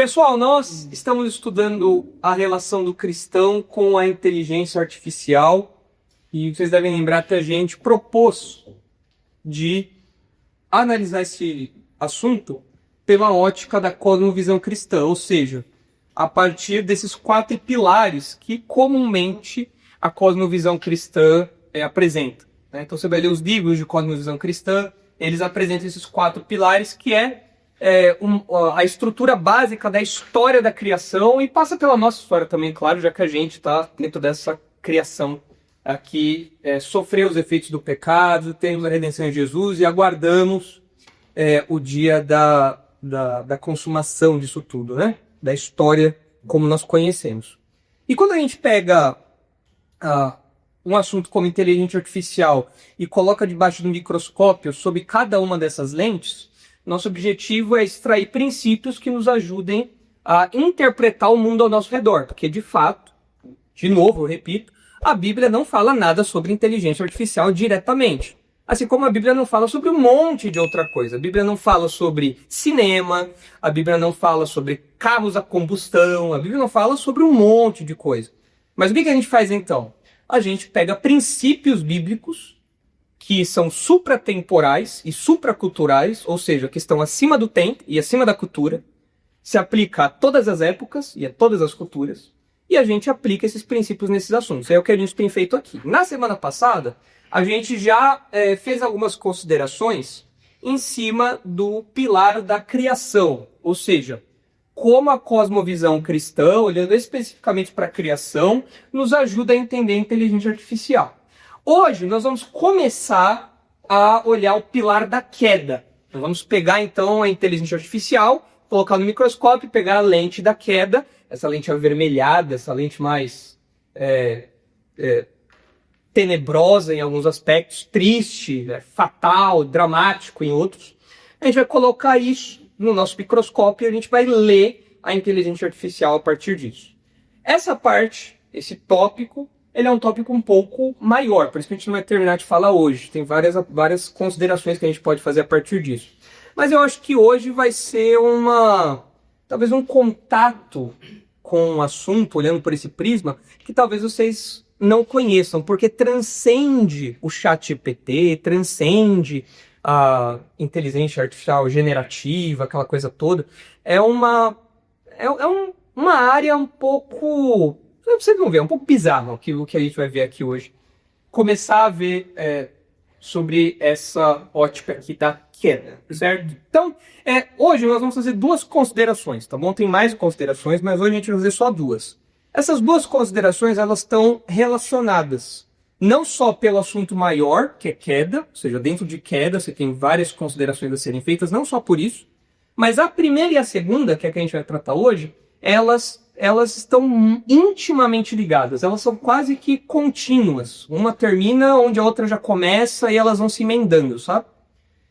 Pessoal, nós estamos estudando a relação do cristão com a inteligência artificial e vocês devem lembrar que a gente propôs de analisar esse assunto pela ótica da cosmovisão cristã, ou seja, a partir desses 4 pilares que comumente a cosmovisão cristã apresenta. Então você vai ler os livros de cosmovisão cristã, eles apresentam esses 4 pilares que a estrutura básica da história da criação e passa pela nossa história também, claro, já que a gente está dentro dessa criação aqui, sofreu os efeitos do pecado, temos a redenção em Jesus e aguardamos o dia da consumação disso tudo, né? Da história como nós conhecemos. E quando a gente pega um assunto como inteligência artificial e coloca debaixo do microscópio sob cada uma dessas lentes, nosso objetivo é extrair princípios que nos ajudem a interpretar o mundo ao nosso redor. Porque, de fato, de novo, eu repito, a Bíblia não fala nada sobre inteligência artificial diretamente. Assim como a Bíblia não fala sobre um monte de outra coisa. A Bíblia não fala sobre cinema, a Bíblia não fala sobre carros a combustão, a Bíblia não fala sobre um monte de coisa. Mas o que a gente faz então? A gente pega princípios bíblicos que são supratemporais e supraculturais, ou seja, que estão acima do tempo e acima da cultura, se aplica a todas as épocas e a todas as culturas, e a gente aplica esses princípios nesses assuntos. É o que a gente tem feito aqui. Na semana passada, a gente já fez algumas considerações em cima do pilar da criação, ou seja, como a cosmovisão cristã, olhando especificamente para a criação, nos ajuda a entender a inteligência artificial. Hoje nós vamos começar a olhar o pilar da queda. Nós vamos pegar então a inteligência artificial, colocar no microscópio, pegar a lente da queda, essa lente avermelhada, essa lente mais tenebrosa em alguns aspectos, triste, fatal, dramático em outros. A gente vai colocar isso no nosso microscópio e a gente vai ler a inteligência artificial a partir disso. Essa parte, esse tópico, ele é um tópico um pouco maior, por isso que a gente não vai terminar de falar hoje. Tem várias considerações que a gente pode fazer a partir disso. Mas eu acho que hoje vai ser talvez um contato com o assunto, olhando por esse prisma, que talvez vocês não conheçam, porque transcende o ChatGPT, transcende a inteligência artificial generativa, aquela coisa toda. É uma área um pouco... Vocês vão ver, é um pouco bizarro aquilo que a gente vai ver aqui hoje. Começar a ver sobre essa ótica aqui da queda, certo? Então, hoje nós vamos fazer 2 considerações, tá bom? Tem mais considerações, mas hoje a gente vai fazer só 2. Essas 2 considerações, elas estão relacionadas, não só pelo assunto maior, que é queda, ou seja, dentro de queda você tem várias considerações a serem feitas, não só por isso, mas a primeira e a segunda, que é a que a gente vai tratar hoje, elas estão intimamente ligadas, elas são quase que contínuas. Uma termina onde a outra já começa e elas vão se emendando, sabe?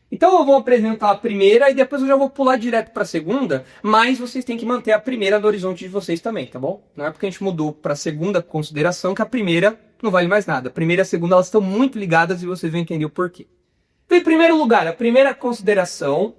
Então eu vou apresentar a primeira e depois eu já vou pular direto para a segunda, mas vocês têm que manter a primeira no horizonte de vocês também, tá bom? Não é porque a gente mudou para a segunda consideração que a primeira não vale mais nada. A primeira e a segunda elas estão muito ligadas e vocês vão entender o porquê. Então, em primeiro lugar, a primeira consideração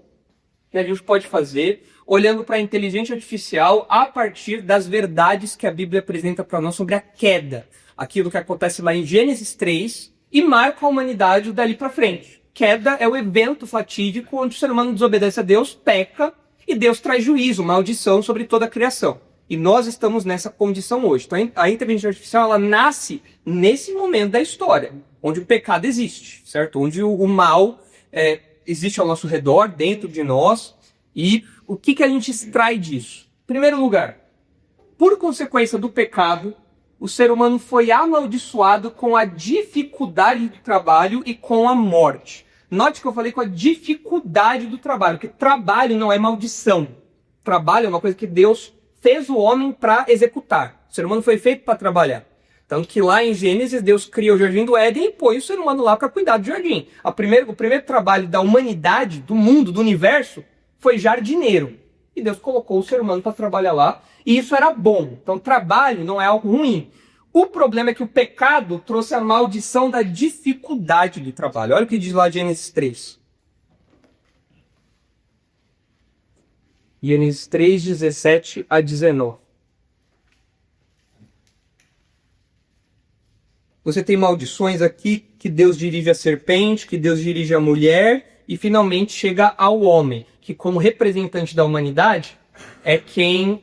que a gente pode fazer olhando para a inteligência artificial a partir das verdades que a Bíblia apresenta para nós sobre a queda. Aquilo que acontece lá em Gênesis 3 e marca a humanidade dali para frente. Queda é o evento fatídico onde o ser humano desobedece a Deus, peca e Deus traz juízo, maldição sobre toda a criação. E nós estamos nessa condição hoje. Então a inteligência artificial ela nasce nesse momento da história, onde o pecado existe, certo? Onde o mal existe ao nosso redor, dentro de nós. E o que a gente extrai disso? Em primeiro lugar, por consequência do pecado, o ser humano foi amaldiçoado com a dificuldade do trabalho e com a morte. Note que eu falei com a dificuldade do trabalho, porque trabalho não é maldição. Trabalho é uma coisa que Deus fez o homem para executar. O ser humano foi feito para trabalhar. Tanto que lá em Gênesis, Deus cria o Jardim do Éden e põe o ser humano lá para cuidar do jardim. O primeiro trabalho da humanidade, do mundo, do universo, foi jardineiro. E Deus colocou o ser humano para trabalhar lá. E isso era bom. Então, trabalho não é algo ruim. O problema é que o pecado trouxe a maldição da dificuldade do trabalho. Olha o que diz lá Gênesis 3. Gênesis 3, 17 a 19. Você tem maldições aqui que Deus dirige à serpente, que Deus dirige à mulher e finalmente chega ao homem, que como representante da humanidade é quem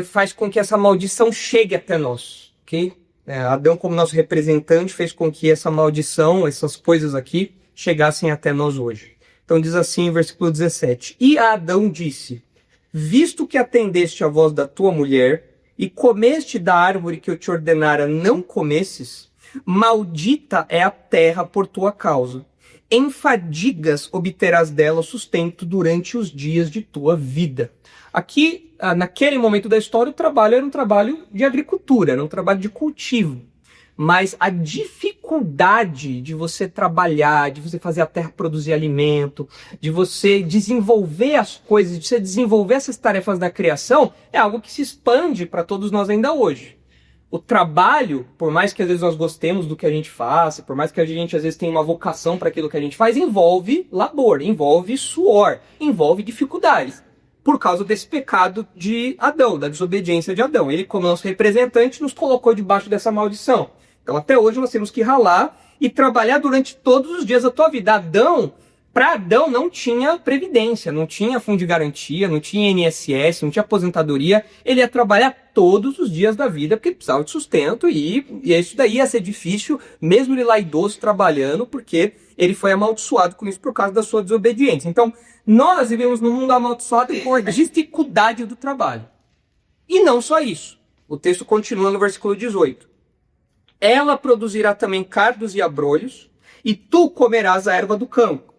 faz com que essa maldição chegue até nós, ok? Adão como nosso representante fez com que essa maldição, essas coisas aqui, chegassem até nós hoje. Então diz assim, versículo 17. E Adão disse, visto que atendeste à voz da tua mulher, e comeste da árvore que eu te ordenara não comesses, maldita é a terra por tua causa. Em fadigas obterás dela sustento durante os dias de tua vida. Aqui, naquele momento da história, o trabalho era um trabalho de agricultura, era um trabalho de cultivo. Mas a dificuldade de você trabalhar, de você fazer a terra produzir alimento, de você desenvolver as coisas, de você desenvolver essas tarefas da criação, é algo que se expande para todos nós ainda hoje. O trabalho, por mais que às vezes nós gostemos do que a gente faz, por mais que a gente às vezes tenha uma vocação para aquilo que a gente faz, envolve labor, envolve suor, envolve dificuldades. Por causa desse pecado de Adão, da desobediência de Adão. Ele, como nosso representante, nos colocou debaixo dessa maldição. Então até hoje nós temos que ralar e trabalhar durante todos os dias da tua vida. Para Adão não tinha previdência, não tinha fundo de garantia, não tinha INSS, não tinha aposentadoria. Ele ia trabalhar todos os dias da vida porque precisava de sustento e isso daí ia ser difícil, mesmo ele lá idoso trabalhando, porque ele foi amaldiçoado com isso por causa da sua desobediência. Então nós vivemos num mundo amaldiçoado por a dificuldade do trabalho. E não só isso. O texto continua no versículo 18. Ela produzirá também cardos e abrolhos, e tu comerás a erva do campo.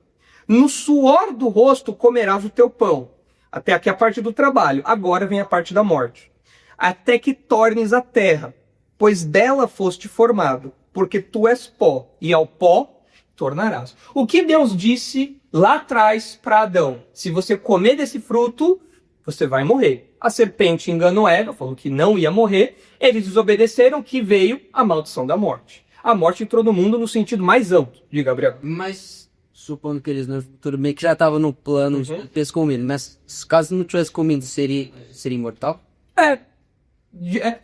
No suor do rosto comerás o teu pão. Até aqui a parte do trabalho. Agora vem a parte da morte. Até que tornes a terra, pois dela foste formado, porque tu és pó, e ao pó tornarás. O que Deus disse lá atrás para Adão? Se você comer desse fruto, você vai morrer. A serpente enganou Eva, falou que não ia morrer. Eles desobedeceram, que veio a maldição da morte. A morte entrou no mundo no sentido mais amplo, de Gabriel. Mas, supondo que eles no futuro meio que já estavam no plano de ter comido, mas caso não tivesse comido, seria imortal?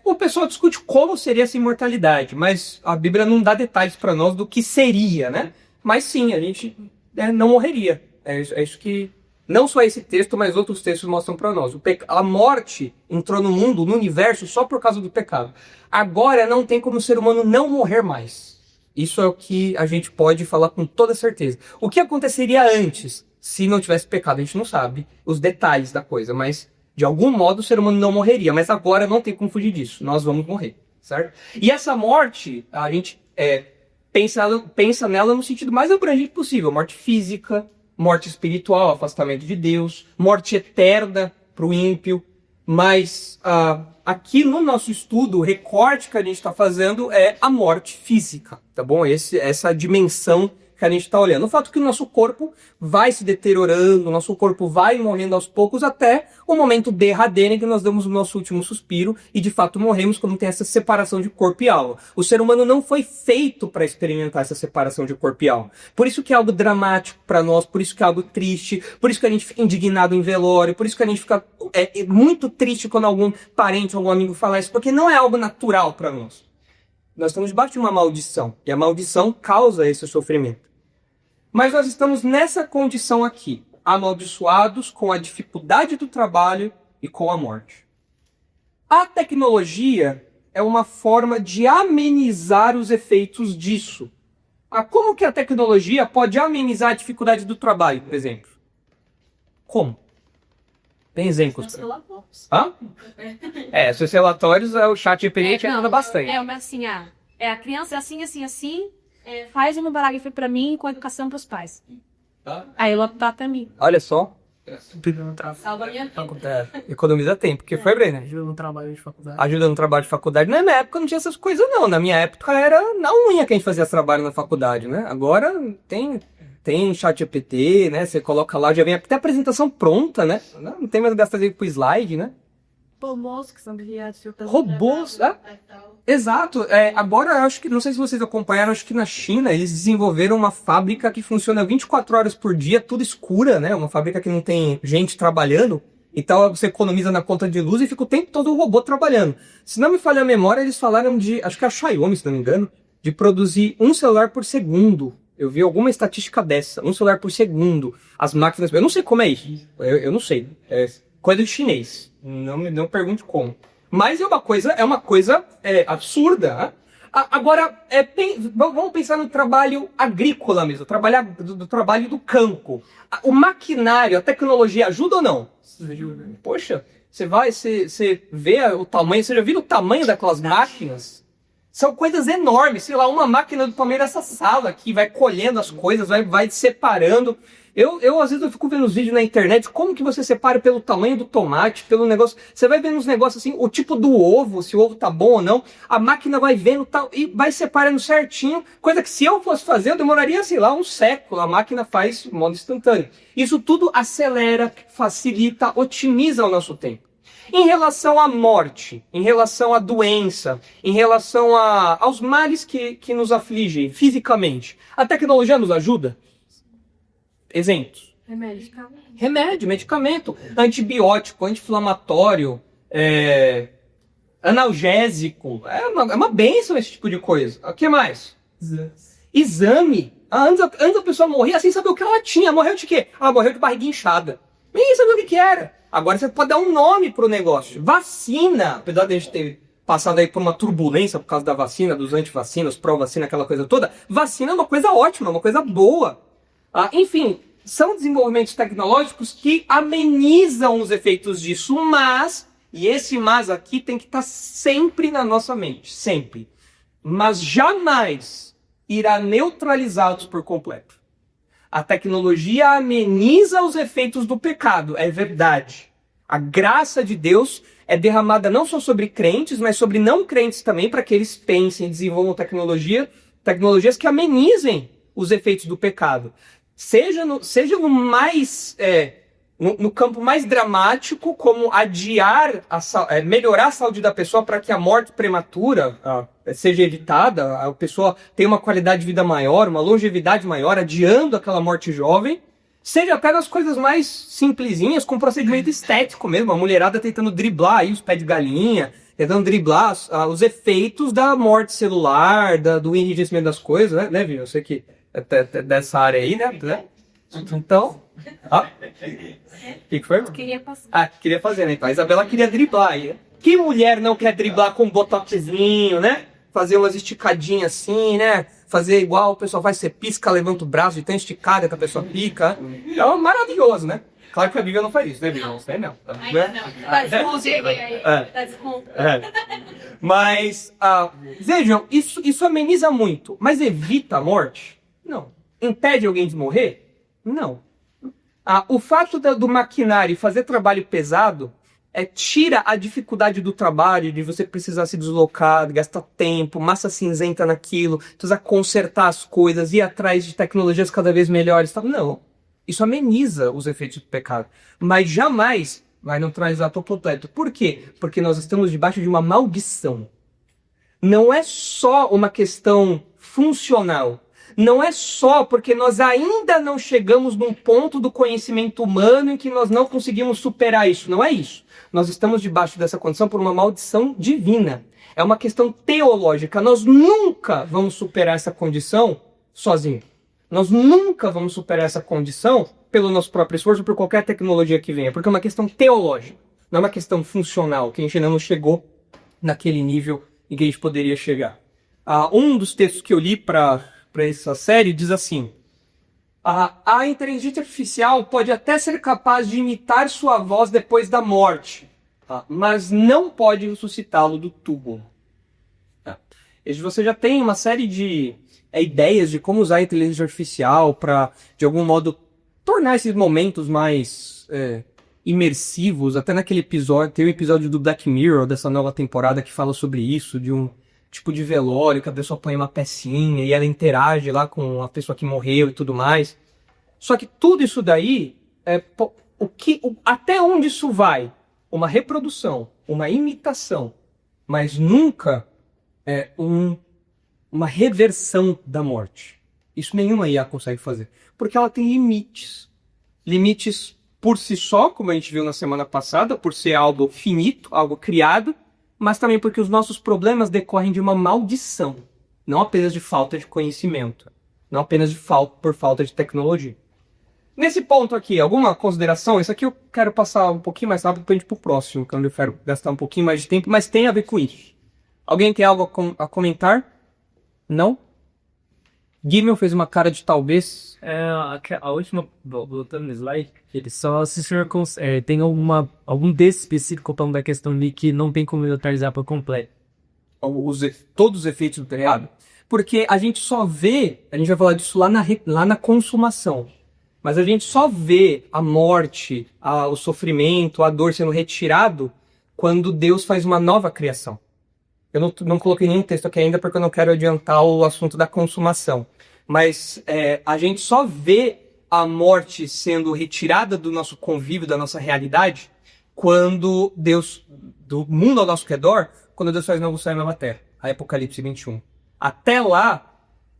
O pessoal discute como seria essa imortalidade, mas a Bíblia não dá detalhes para nós do que seria, né? Mas sim, a gente não morreria. É isso que... Não só esse texto, mas outros textos mostram para nós. A morte entrou no mundo, no universo, só por causa do pecado. Agora não tem como o ser humano não morrer mais. Isso é o que a gente pode falar com toda certeza. O que aconteceria antes, se não tivesse pecado? A gente não sabe os detalhes da coisa, mas de algum modo o ser humano não morreria. Mas agora não tem como fugir disso. Nós vamos morrer, certo? E essa morte, a gente pensa nela no sentido mais abrangente possível. Morte física, morte espiritual, afastamento de Deus, morte eterna para o ímpio. Mas aqui no nosso estudo, o recorte que a gente está fazendo é a morte física, tá bom? Essa dimensão que a gente está olhando. O fato que o nosso corpo vai se deteriorando, o nosso corpo vai morrendo aos poucos até o momento derradeiro em que nós damos o nosso último suspiro e de fato morremos quando tem essa separação de corpo e alma. O ser humano não foi feito para experimentar essa separação de corpo e alma. Por isso que é algo dramático para nós, por isso que é algo triste, por isso que a gente fica indignado em velório, por isso que a gente fica muito triste quando algum parente ou algum amigo fala isso, porque não é algo natural para nós. Nós estamos debaixo de uma maldição, e a maldição causa esse sofrimento. Mas nós estamos nessa condição aqui, amaldiçoados com a dificuldade do trabalho e com a morte. A tecnologia é uma forma de amenizar os efeitos disso. Como que a tecnologia pode amenizar a dificuldade do trabalho, por exemplo? Como? Tem exemplos? Os relatórios. Seus relatórios, o chat GPT ajuda bastante. Mas assim, a criança é assim, faz um parágrafo pra mim com a educação pros pais. Aí ela tá até mim. Olha só. Salva a minha vida. Economiza tempo, porque foi, Breno? Ajuda no trabalho de faculdade. Ajuda no trabalho de faculdade. Na minha época não tinha essas coisas, não. Na minha época era na unha que a gente fazia esse trabalho na faculdade, né? Agora tem chat GPT, né? Você coloca lá, já vem até a apresentação pronta, né? Não tem mais gastar com slide, né? Robôs que são criados. Robôs, exato. Agora, eu acho que, não sei se vocês acompanharam, acho que na China eles desenvolveram uma fábrica que funciona 24 horas por dia, tudo escura, né? Uma fábrica que não tem gente trabalhando. Então você economiza na conta de luz e fica o tempo todo o robô trabalhando. Se não me falha a memória, eles falaram de, acho que é a Xiaomi, se não me engano, de produzir um celular por segundo. Eu vi alguma estatística dessa, um celular por segundo. As máquinas, eu não sei como é isso, eu não sei, é coisa de chinês, não pergunte como. Mas é uma coisa absurda, né? Agora, vamos pensar no trabalho agrícola mesmo, do trabalho do campo. O maquinário, a tecnologia ajuda ou não? Poxa, você vê o tamanho, você já viu o tamanho daquelas máquinas? São coisas enormes, sei lá, uma máquina do tamanho dessa sala aqui, vai colhendo as coisas, vai separando. Eu às vezes eu fico vendo os vídeos na internet, como que você separa pelo tamanho do tomate, pelo negócio. Você vai vendo uns negócios assim, o tipo do ovo, se o ovo tá bom ou não. A máquina vai vendo tal, e vai separando certinho. Coisa que se eu fosse fazer, eu demoraria, sei lá, um século. A máquina faz de modo instantâneo. Isso tudo acelera, facilita, otimiza o nosso tempo. Em relação à morte, em relação à doença, em relação aos males que nos afligem fisicamente, a tecnologia nos ajuda? Exemplos. Remédio, medicamento, antibiótico, anti-inflamatório, analgésico. É uma bênção esse tipo de coisa. O que mais? Exame. Antes a pessoa morria sem saber o que ela tinha. Morreu de quê? Morreu de barriga inchada. Ninguém sabia o que era. Agora você pode dar um nome pro negócio. Vacina. Apesar de a gente ter passado aí por uma turbulência por causa da vacina, dos antivacinas, pró-vacina, aquela coisa toda, vacina é uma coisa ótima, uma coisa boa. Enfim, são desenvolvimentos tecnológicos que amenizam os efeitos disso, mas, e esse mas aqui tem que estar sempre na nossa mente, sempre. Mas jamais irá neutralizá-los por completo. A tecnologia ameniza os efeitos do pecado, é verdade. A graça de Deus é derramada não só sobre crentes, mas sobre não crentes também, para que eles pensem e desenvolvam tecnologias que amenizem os efeitos do pecado. Seja no mais no campo mais dramático, como melhorar a saúde da pessoa para que a morte prematura seja evitada, a pessoa tenha uma qualidade de vida maior, uma longevidade maior, adiando aquela morte jovem, seja até nas coisas mais simplesinhas, com procedimento estético mesmo, a mulherada tentando driblar aí os pés de galinha, tentando driblar os efeitos da morte celular, do enrijecimento das coisas, né, viu? Eu sei que dessa área aí, né? Então, o que foi? Queria fazer, né? Então, a Isabela queria driblar aí, né? Que mulher não quer driblar com um botoxzinho, né? Fazer umas esticadinhas assim, né? Fazer igual o pessoal faz, você pisca, levanta o braço de tão esticada que a pessoa pica. Então, maravilhoso, né? Claro que a Bíblia não faz isso, né, Bíblia? Não sei não. Mas, vejam, isso ameniza muito, mas evita a morte? Não. Impede alguém de morrer? Não. O fato do maquinário fazer trabalho pesado tira a dificuldade do trabalho, de você precisar se deslocar, gastar tempo, massa cinzenta naquilo, precisar consertar as coisas, ir atrás de tecnologias cada vez melhores. Não. Isso ameniza os efeitos do pecado. Mas jamais vai neutralizar por completo. Por quê? Porque nós estamos debaixo de uma maldição. Não é só uma questão funcional. Não é só porque nós ainda não chegamos num ponto do conhecimento humano em que nós não conseguimos superar isso. Não é isso. Nós estamos debaixo dessa condição por uma maldição divina. É uma questão teológica. Nós nunca vamos superar essa condição sozinhos. Nós nunca vamos superar essa condição pelo nosso próprio esforço, por qualquer tecnologia que venha. Porque é uma questão teológica. Não é uma questão funcional, que a gente ainda não chegou naquele nível em que a gente poderia chegar. Um dos textos que eu li para essa série diz assim: a inteligência artificial pode até ser capaz de imitar sua voz depois da morte, mas não pode ressuscitá-lo do túmulo. Você já tem uma série de ideias de como usar a inteligência artificial para, de algum modo, tornar esses momentos mais imersivos. Até naquele episódio, tem um episódio do Black Mirror, dessa nova temporada, que fala sobre isso, de um tipo de velório, que a pessoa põe uma pecinha e ela interage lá com a pessoa que morreu e tudo mais. Só que tudo isso daí, até onde isso vai? uma reprodução, uma imitação, mas nunca uma reversão da morte. Isso nenhuma IA consegue fazer, porque ela tem limites. Limites por si só, como a gente viu na semana passada, por ser algo finito, algo criado, mas também porque os nossos problemas decorrem de uma maldição, não apenas de falta de conhecimento, não apenas por falta de tecnologia. Nesse ponto aqui, alguma consideração? Isso aqui eu quero passar um pouquinho mais rápido para a gente ir pro próximo, que eu quero gastar um pouquinho mais de tempo, mas tem a ver com isso. Alguém tem algo a comentar? Não? Gimel fez uma cara de talvez. A última, voltando no slide, ele só se o senhor tem algum desse específico falando da questão ali que não tem como neutralizar por completo. Todos os efeitos do pecado. Porque a gente só vê, a gente vai falar disso lá na consumação, mas a gente só vê a morte, o sofrimento, a dor sendo retirado quando Deus faz uma nova criação. Eu não coloquei nenhum texto aqui ainda porque eu não quero adiantar o assunto da consumação. Mas a gente só vê a morte sendo retirada do nosso convívio, da nossa realidade, quando Deus, do mundo ao nosso redor, quando Deus faz novo céu e nova terra. A Apocalipse 21. Até lá,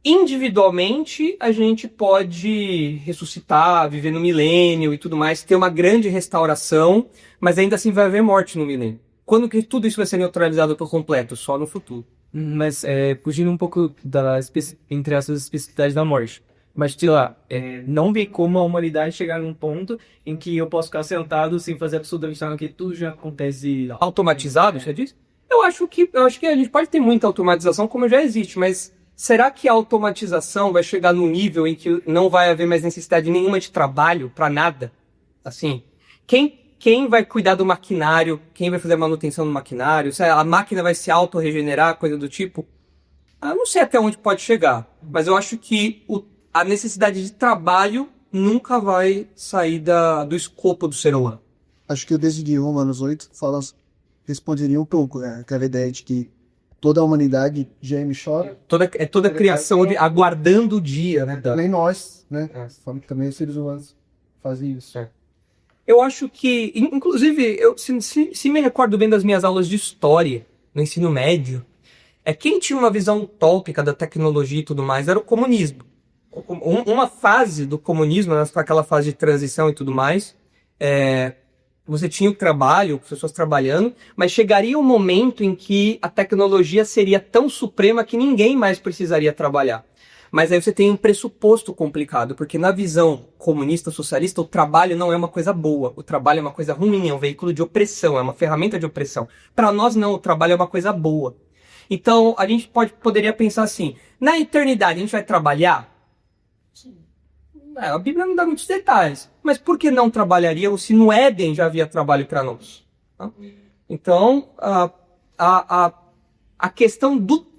individualmente, a gente pode ressuscitar, viver no milênio e tudo mais, ter uma grande restauração, mas ainda assim vai haver morte no milênio. Quando que tudo isso vai ser neutralizado por completo? Só no futuro. Mas fugindo um pouco entre as especificidades da morte. Mas, sei lá, não vê como a humanidade chegar num ponto em que eu posso ficar sentado sem fazer absolutamente nada, que tudo já acontece. Automatizado, você diz? Eu acho que a gente pode ter muita automatização como já existe, mas será que a automatização vai chegar num nível em que não vai haver mais necessidade nenhuma de trabalho para nada? Assim, quem vai cuidar do maquinário? Quem vai fazer a manutenção do maquinário? A máquina vai se autorregenerar, coisa do tipo? Eu não sei até onde pode chegar, mas eu acho que a necessidade de trabalho nunca vai sair do escopo do ser humano. Acho que o texto de Romanos 8 responderia um pouco, né? Aquela ideia de que toda a humanidade geme e chora. Toda a criação aguardando o dia, né? Nem nós, né? Também os seres humanos fazem isso. Eu acho que, inclusive, se me recordo bem das minhas aulas de história no ensino médio, quem tinha uma visão utópica da tecnologia e tudo mais era o comunismo. Uma fase do comunismo, aquela fase de transição e tudo mais, você tinha o trabalho, pessoas trabalhando, mas chegaria um momento em que a tecnologia seria tão suprema que ninguém mais precisaria trabalhar. Mas aí você tem um pressuposto complicado, porque na visão comunista, socialista, o trabalho não é uma coisa boa. O trabalho é uma coisa ruim, é um veículo de opressão, é uma ferramenta de opressão. Para nós não, o trabalho é uma coisa boa. Então a gente poderia pensar assim, na eternidade a gente vai trabalhar? A Bíblia não dá muitos detalhes, mas por que não trabalharíamos se no Éden já havia trabalho para nós? Então, a questão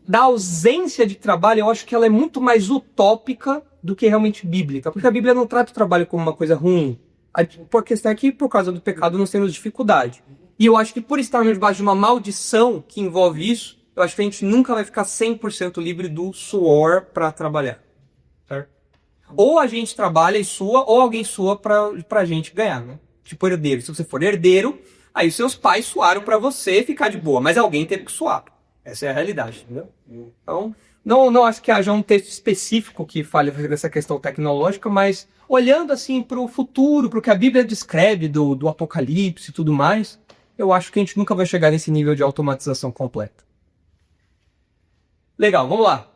da ausência de trabalho, eu acho que ela é muito mais utópica do que realmente bíblica, porque a Bíblia não trata o trabalho como uma coisa ruim. A questão é que, por causa do pecado, nós temos dificuldade. E eu acho que por estarmos debaixo de uma maldição que envolve isso, eu acho que a gente nunca vai ficar 100% livre do suor para trabalhar. Certo? Ou a gente trabalha e sua, ou alguém sua pra gente ganhar, né? Tipo herdeiro. Se você for herdeiro, aí os seus pais suaram pra você ficar de boa, mas alguém teve que suar. Essa é a realidade, entendeu? Então, não acho que haja um texto específico que fale dessa questão tecnológica, mas olhando assim pro futuro, pro que a Bíblia descreve do Apocalipse e tudo mais, eu acho que a gente nunca vai chegar nesse nível de automatização completa. Legal, vamos lá.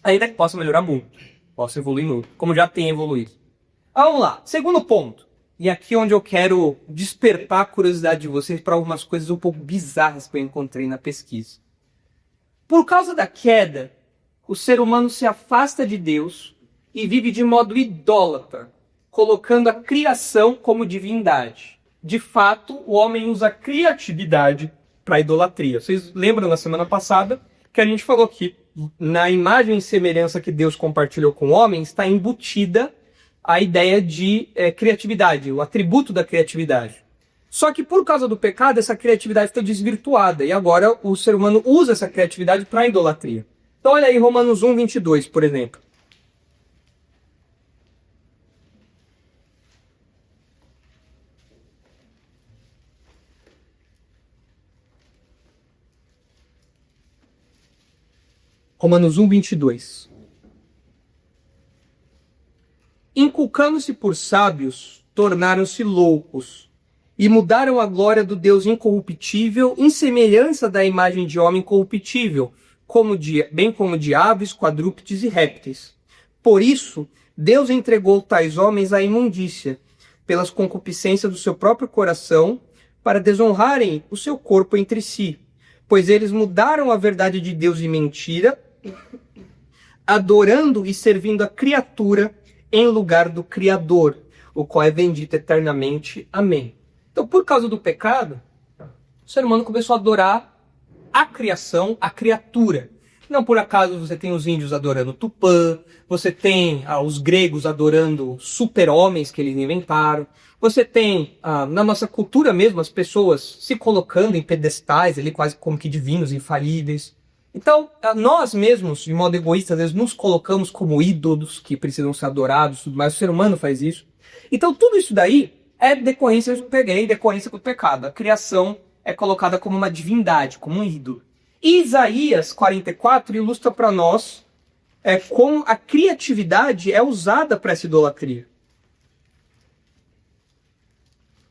Ainda que possa melhorar muito. Posso evoluir muito, como já tem evoluído. Vamos lá, segundo ponto. E aqui onde eu quero despertar a curiosidade de vocês para algumas coisas um pouco bizarras que eu encontrei na pesquisa. Por causa da queda, o ser humano se afasta de Deus e vive de modo idólatra, colocando a criação como divindade. De fato, o homem usa a criatividade para idolatria. Vocês lembram na semana passada que a gente falou que na imagem e semelhança que Deus compartilhou com o homem, está embutida a ideia de criatividade, o atributo da criatividade. Só que por causa do pecado, essa criatividade está desvirtuada, e agora o ser humano usa essa criatividade para a idolatria. Então olha aí Romanos 1, 22, por exemplo. Romanos 1, 22. Inculcando-se por sábios, tornaram-se loucos, e mudaram a glória do Deus incorruptível em semelhança da imagem de homem corruptível, bem como de aves, quadrúpedes e répteis. Por isso, Deus entregou tais homens à imundícia, pelas concupiscências do seu próprio coração, para desonrarem o seu corpo entre si, pois eles mudaram a verdade de Deus em mentira, adorando e servindo a criatura em lugar do Criador, o qual é bendito eternamente. Amém. Então, por causa do pecado, o ser humano começou a adorar a criação, a criatura. Não por acaso você tem os índios adorando Tupã, você tem os gregos adorando super-homens que eles inventaram, você tem, na nossa cultura mesmo, as pessoas se colocando em pedestais, ali quase como que divinos, infalíveis. Então, nós mesmos, de modo egoísta, às vezes nos colocamos como ídolos que precisam ser adorados, mas o ser humano faz isso. Então, tudo isso daí é decorrência do pecado. A criação é colocada como uma divindade, como um ídolo. E Isaías 44 ilustra para nós como a criatividade é usada para essa idolatria.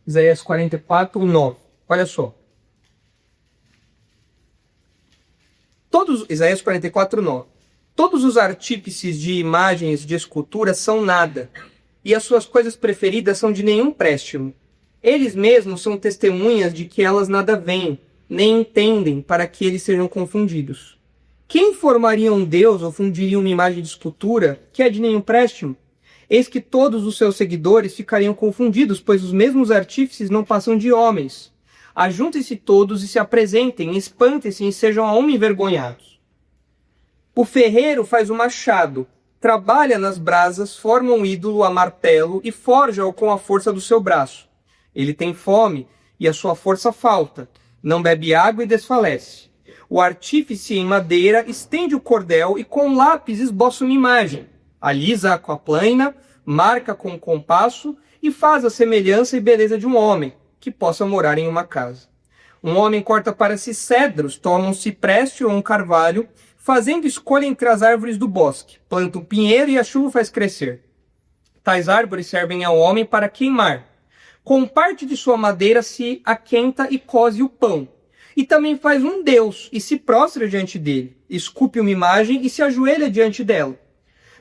Isaías 44, 9. Olha só. Isaías 44, 9. Todos os artífices de imagens de escultura são nada, e as suas coisas preferidas são de nenhum préstimo. Eles mesmos são testemunhas de que elas nada veem, nem entendem, para que eles sejam confundidos. Quem formaria um Deus ou fundiria uma imagem de escultura que é de nenhum préstimo? Eis que todos os seus seguidores ficariam confundidos, pois os mesmos artífices não passam de homens. Ajuntem-se todos e se apresentem, espantem-se e sejam a homem envergonhados. O ferreiro faz o machado, trabalha nas brasas, forma um ídolo a martelo e forja-o com a força do seu braço. Ele tem fome e a sua força falta, não bebe água e desfalece. O artífice em madeira estende o cordel e com lápis esboça uma imagem. Alisa a aquaplana, marca com o compasso e faz a semelhança e beleza de um homem, que possa morar em uma casa. Um homem corta para si cedros, toma um cipreste ou um carvalho, fazendo escolha entre as árvores do bosque, planta um pinheiro e a chuva faz crescer. Tais árvores servem ao homem para queimar. Com parte de sua madeira se aquenta e coze o pão. E também faz um deus e se prostra diante dele, esculpe uma imagem e se ajoelha diante dela.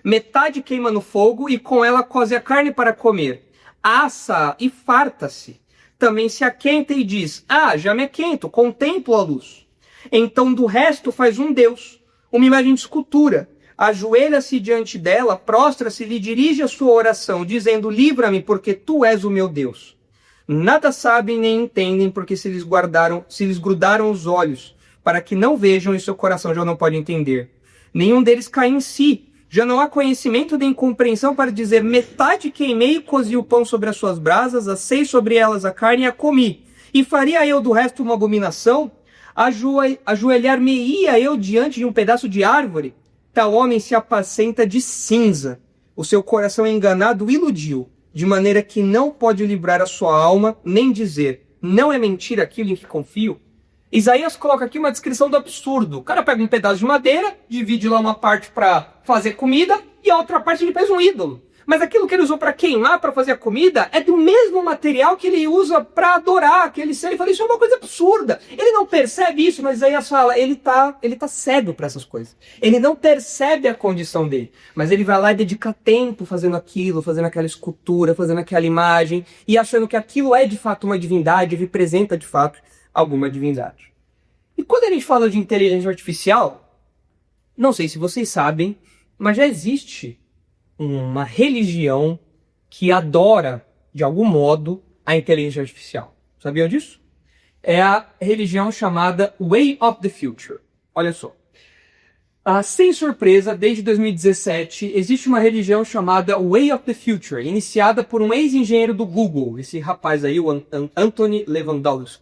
Metade queima no fogo e com ela coze a carne para comer. Assa e farta-se. Também se aquenta e diz, já me aquento, contemplo a luz. Então do resto faz um deus, uma imagem de escultura. Ajoelha-se diante dela, prostra-se e lhe dirige a sua oração, dizendo, livra-me porque tu és o meu Deus. Nada sabem nem entendem, porque se lhes grudaram os olhos, para que não vejam e seu coração já não pode entender. Nenhum deles cai em si. Já não há conhecimento nem compreensão para dizer, metade queimei e cozi o pão sobre as suas brasas, assei sobre elas a carne e a comi. E faria eu do resto uma abominação? Ajoelhar-me-ia eu diante de um pedaço de árvore? Tal homem se apacenta de cinza. O seu coração enganado o iludiu, de maneira que não pode livrar a sua alma, nem dizer, não é mentira aquilo em que confio? Isaías coloca aqui uma descrição do absurdo. O cara pega um pedaço de madeira, divide lá uma parte para fazer comida e a outra parte ele faz um ídolo. Mas aquilo que ele usou para queimar, para fazer a comida, é do mesmo material que ele usa para adorar aquele ser. Ele fala, isso é uma coisa absurda. Ele não percebe isso, mas Isaías fala, ele tá cego para essas coisas. Ele não percebe a condição dele. Mas ele vai lá e dedica tempo fazendo aquilo, fazendo aquela escultura, fazendo aquela imagem, e achando que aquilo é de fato uma divindade, representa de fato alguma divindade. E quando a gente fala de inteligência artificial, não sei se vocês sabem, mas já existe uma religião que adora, de algum modo, a inteligência artificial. Sabiam disso? É a religião chamada Way of the Future. Olha só. Sem surpresa, desde 2017, existe uma religião chamada Way of the Future, iniciada por um ex-engenheiro do Google, esse rapaz aí, o Anthony Levandowski,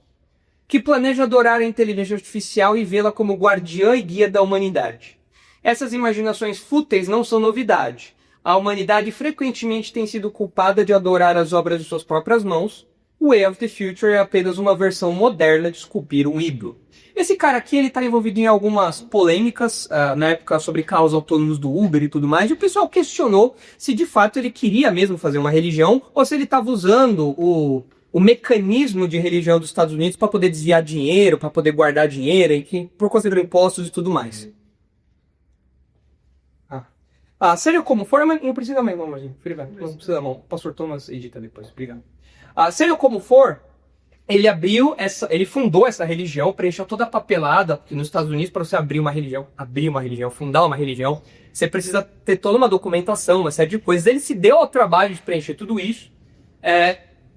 que planeja adorar a inteligência artificial e vê-la como guardiã e guia da humanidade. Essas imaginações fúteis não são novidade. A humanidade frequentemente tem sido culpada de adorar as obras de suas próprias mãos o Way of the Future é apenas uma versão moderna de esculpir um híbrido. Esse cara aqui, ele tá envolvido em algumas polêmicas, na época sobre carros autônomos do Uber e tudo mais, e o pessoal questionou se de fato ele queria mesmo fazer uma religião, ou se ele estava usando o mecanismo de religião dos Estados Unidos para poder desviar dinheiro, para poder guardar dinheiro, e que, por considerar impostos e tudo mais. Seja como for, mas não precisa mais, não precisa não. O pastor Thomas edita depois, obrigado. Seja como for, ele fundou essa religião, preencheu toda a papelada, porque nos Estados Unidos, para você abrir uma religião, fundar uma religião, você precisa ter toda uma documentação, uma série de coisas. Ele se deu ao trabalho de preencher tudo isso.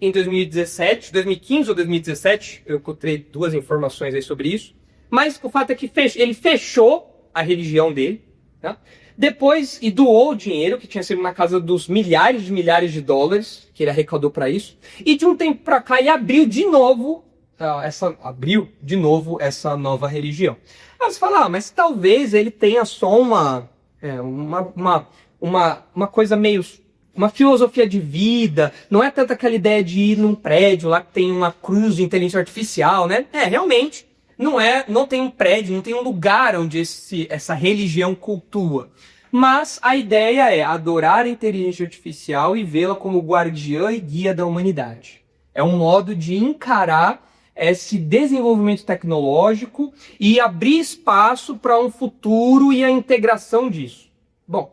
Em 2015 ou 2017, eu encontrei 2 informações aí sobre isso. Mas o fato é que ele fechou a religião dele, né? Depois, e doou o dinheiro, que tinha sido na casa dos milhares de dólares, que ele arrecadou para isso. E de um tempo para cá, ele abriu de novo essa nova religião. Aí você fala, mas talvez ele tenha só uma coisa meio... uma filosofia de vida, não é tanto aquela ideia de ir num prédio lá que tem uma cruz de inteligência artificial, né? Realmente, não tem um prédio, não tem um lugar onde essa religião cultua. Mas a ideia é adorar a inteligência artificial e vê-la como guardiã e guia da humanidade. É um modo de encarar esse desenvolvimento tecnológico e abrir espaço para um futuro e a integração disso. Bom,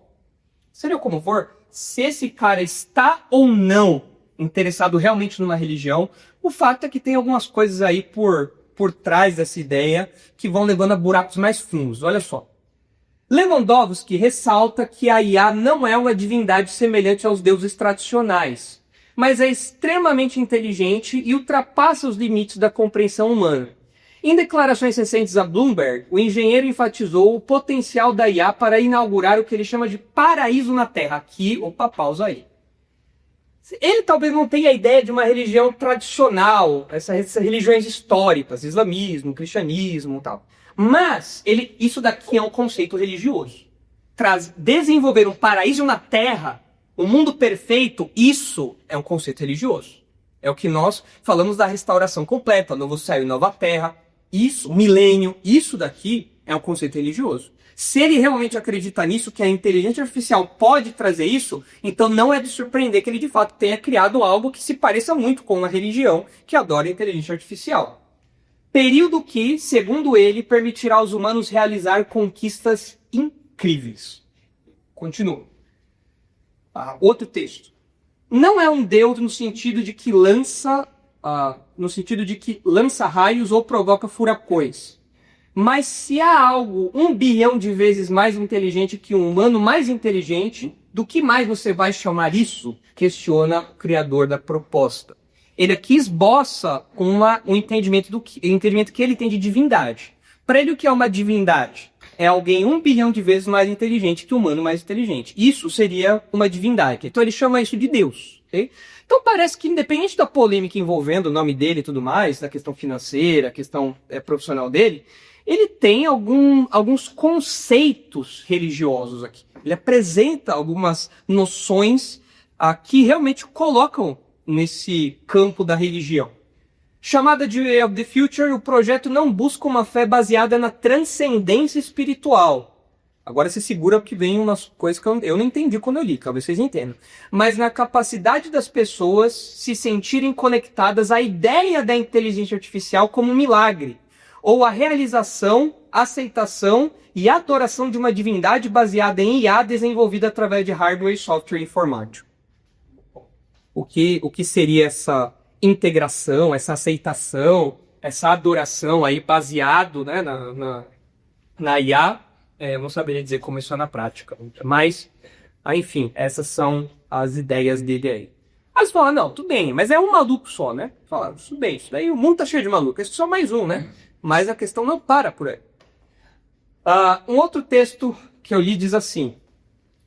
seja como for, se esse cara está ou não interessado realmente numa religião, o fato é que tem algumas coisas aí por trás dessa ideia que vão levando a buracos mais fundos. Olha só. Lewandowski ressalta que a IA não é uma divindade semelhante aos deuses tradicionais, mas é extremamente inteligente e ultrapassa os limites da compreensão humana. Em declarações recentes a Bloomberg, o engenheiro enfatizou o potencial da IA para inaugurar o que ele chama de paraíso na Terra. Aqui, pausa aí. Ele talvez não tenha a ideia de uma religião tradicional, essas religiões históricas, islamismo, cristianismo e tal. Mas isso daqui é um conceito religioso. Desenvolver um paraíso na Terra, um mundo perfeito, isso é um conceito religioso. É o que nós falamos da restauração completa, novo céu e nova terra. Isso, milênio, isso daqui é um conceito religioso. Se ele realmente acredita nisso, que a inteligência artificial pode trazer isso, então não é de surpreender que ele de fato tenha criado algo que se pareça muito com uma religião que adora a inteligência artificial. Período que, segundo ele, permitirá aos humanos realizar conquistas incríveis. Continua. Outro texto. Não é um Deus no sentido de que lança raios ou provoca furacões. Mas se há algo 1 bilhão de vezes mais inteligente que um humano mais inteligente, do que mais você vai chamar isso? Questiona o criador da proposta. Ele aqui esboça um entendimento que ele tem de divindade. Para ele, o que é uma divindade? É alguém 1 bilhão de vezes mais inteligente que o humano mais inteligente. Isso seria uma divindade. Então ele chama isso de Deus. Okay? Então parece que, independente da polêmica envolvendo o nome dele e tudo mais, da questão financeira, a questão profissional dele, ele tem alguns conceitos religiosos aqui. Ele apresenta algumas noções que realmente colocam nesse campo da religião. Chamada de Way of the Future, o projeto não busca uma fé baseada na transcendência espiritual. Agora você segura porque vem umas coisas que eu não entendi quando eu li, talvez vocês entendam. Mas na capacidade das pessoas se sentirem conectadas à ideia da inteligência artificial como um milagre, ou a realização, aceitação e adoração de uma divindade baseada em IA desenvolvida através de hardware e software informático. O que seria essa integração, essa aceitação, essa adoração aí baseado, né, na IA? Eu não saberia dizer como isso é na prática. Mas, enfim, essas são as ideias dele aí. Aí você fala, não, tudo bem, mas é um maluco só, né? Fala, tudo bem, isso daí o mundo tá cheio de maluco, esse é só mais um, né? Mas a questão não para por aí. Um outro texto que eu li diz assim: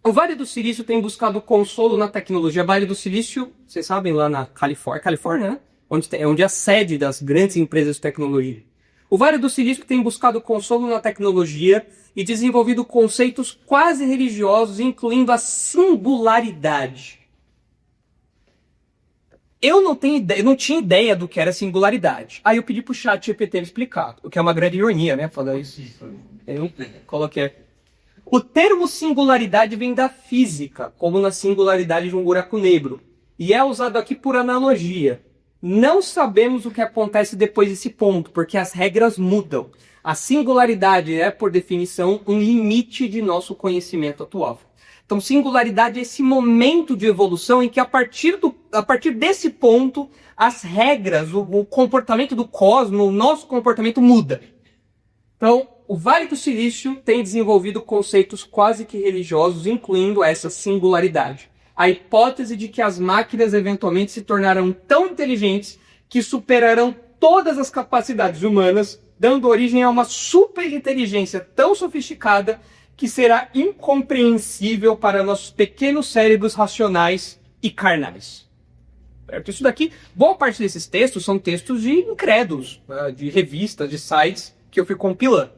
o Vale do Silício tem buscado consolo na tecnologia. Vale do Silício, vocês sabem, lá na Califórnia, né? Onde é a sede das grandes empresas de tecnologia. O Vale do Silício tem buscado consolo na tecnologia e desenvolvido conceitos quase religiosos, incluindo a singularidade. eu não tinha ideia do que era singularidade. Aí eu pedi pro chat GPT explicar, o que é uma grande ironia, né? Falar isso. Eu coloquei. O termo singularidade vem da física, como na singularidade de um buraco negro. E é usado aqui por analogia. Não sabemos o que acontece depois desse ponto, porque as regras mudam. A singularidade é, por definição, um limite de nosso conhecimento atual. Então, singularidade é esse momento de evolução em que, a partir desse ponto, as regras, o comportamento do cosmos, o nosso comportamento muda. Então, o Vale do Silício tem desenvolvido conceitos quase que religiosos, incluindo essa singularidade. A hipótese de que as máquinas eventualmente se tornarão tão inteligentes que superarão todas as capacidades humanas, dando origem a uma superinteligência tão sofisticada que será incompreensível para nossos pequenos cérebros racionais e carnais. Certo? Isso daqui, boa parte desses textos são textos de incrédulos, de revistas, de sites que eu fui compilando.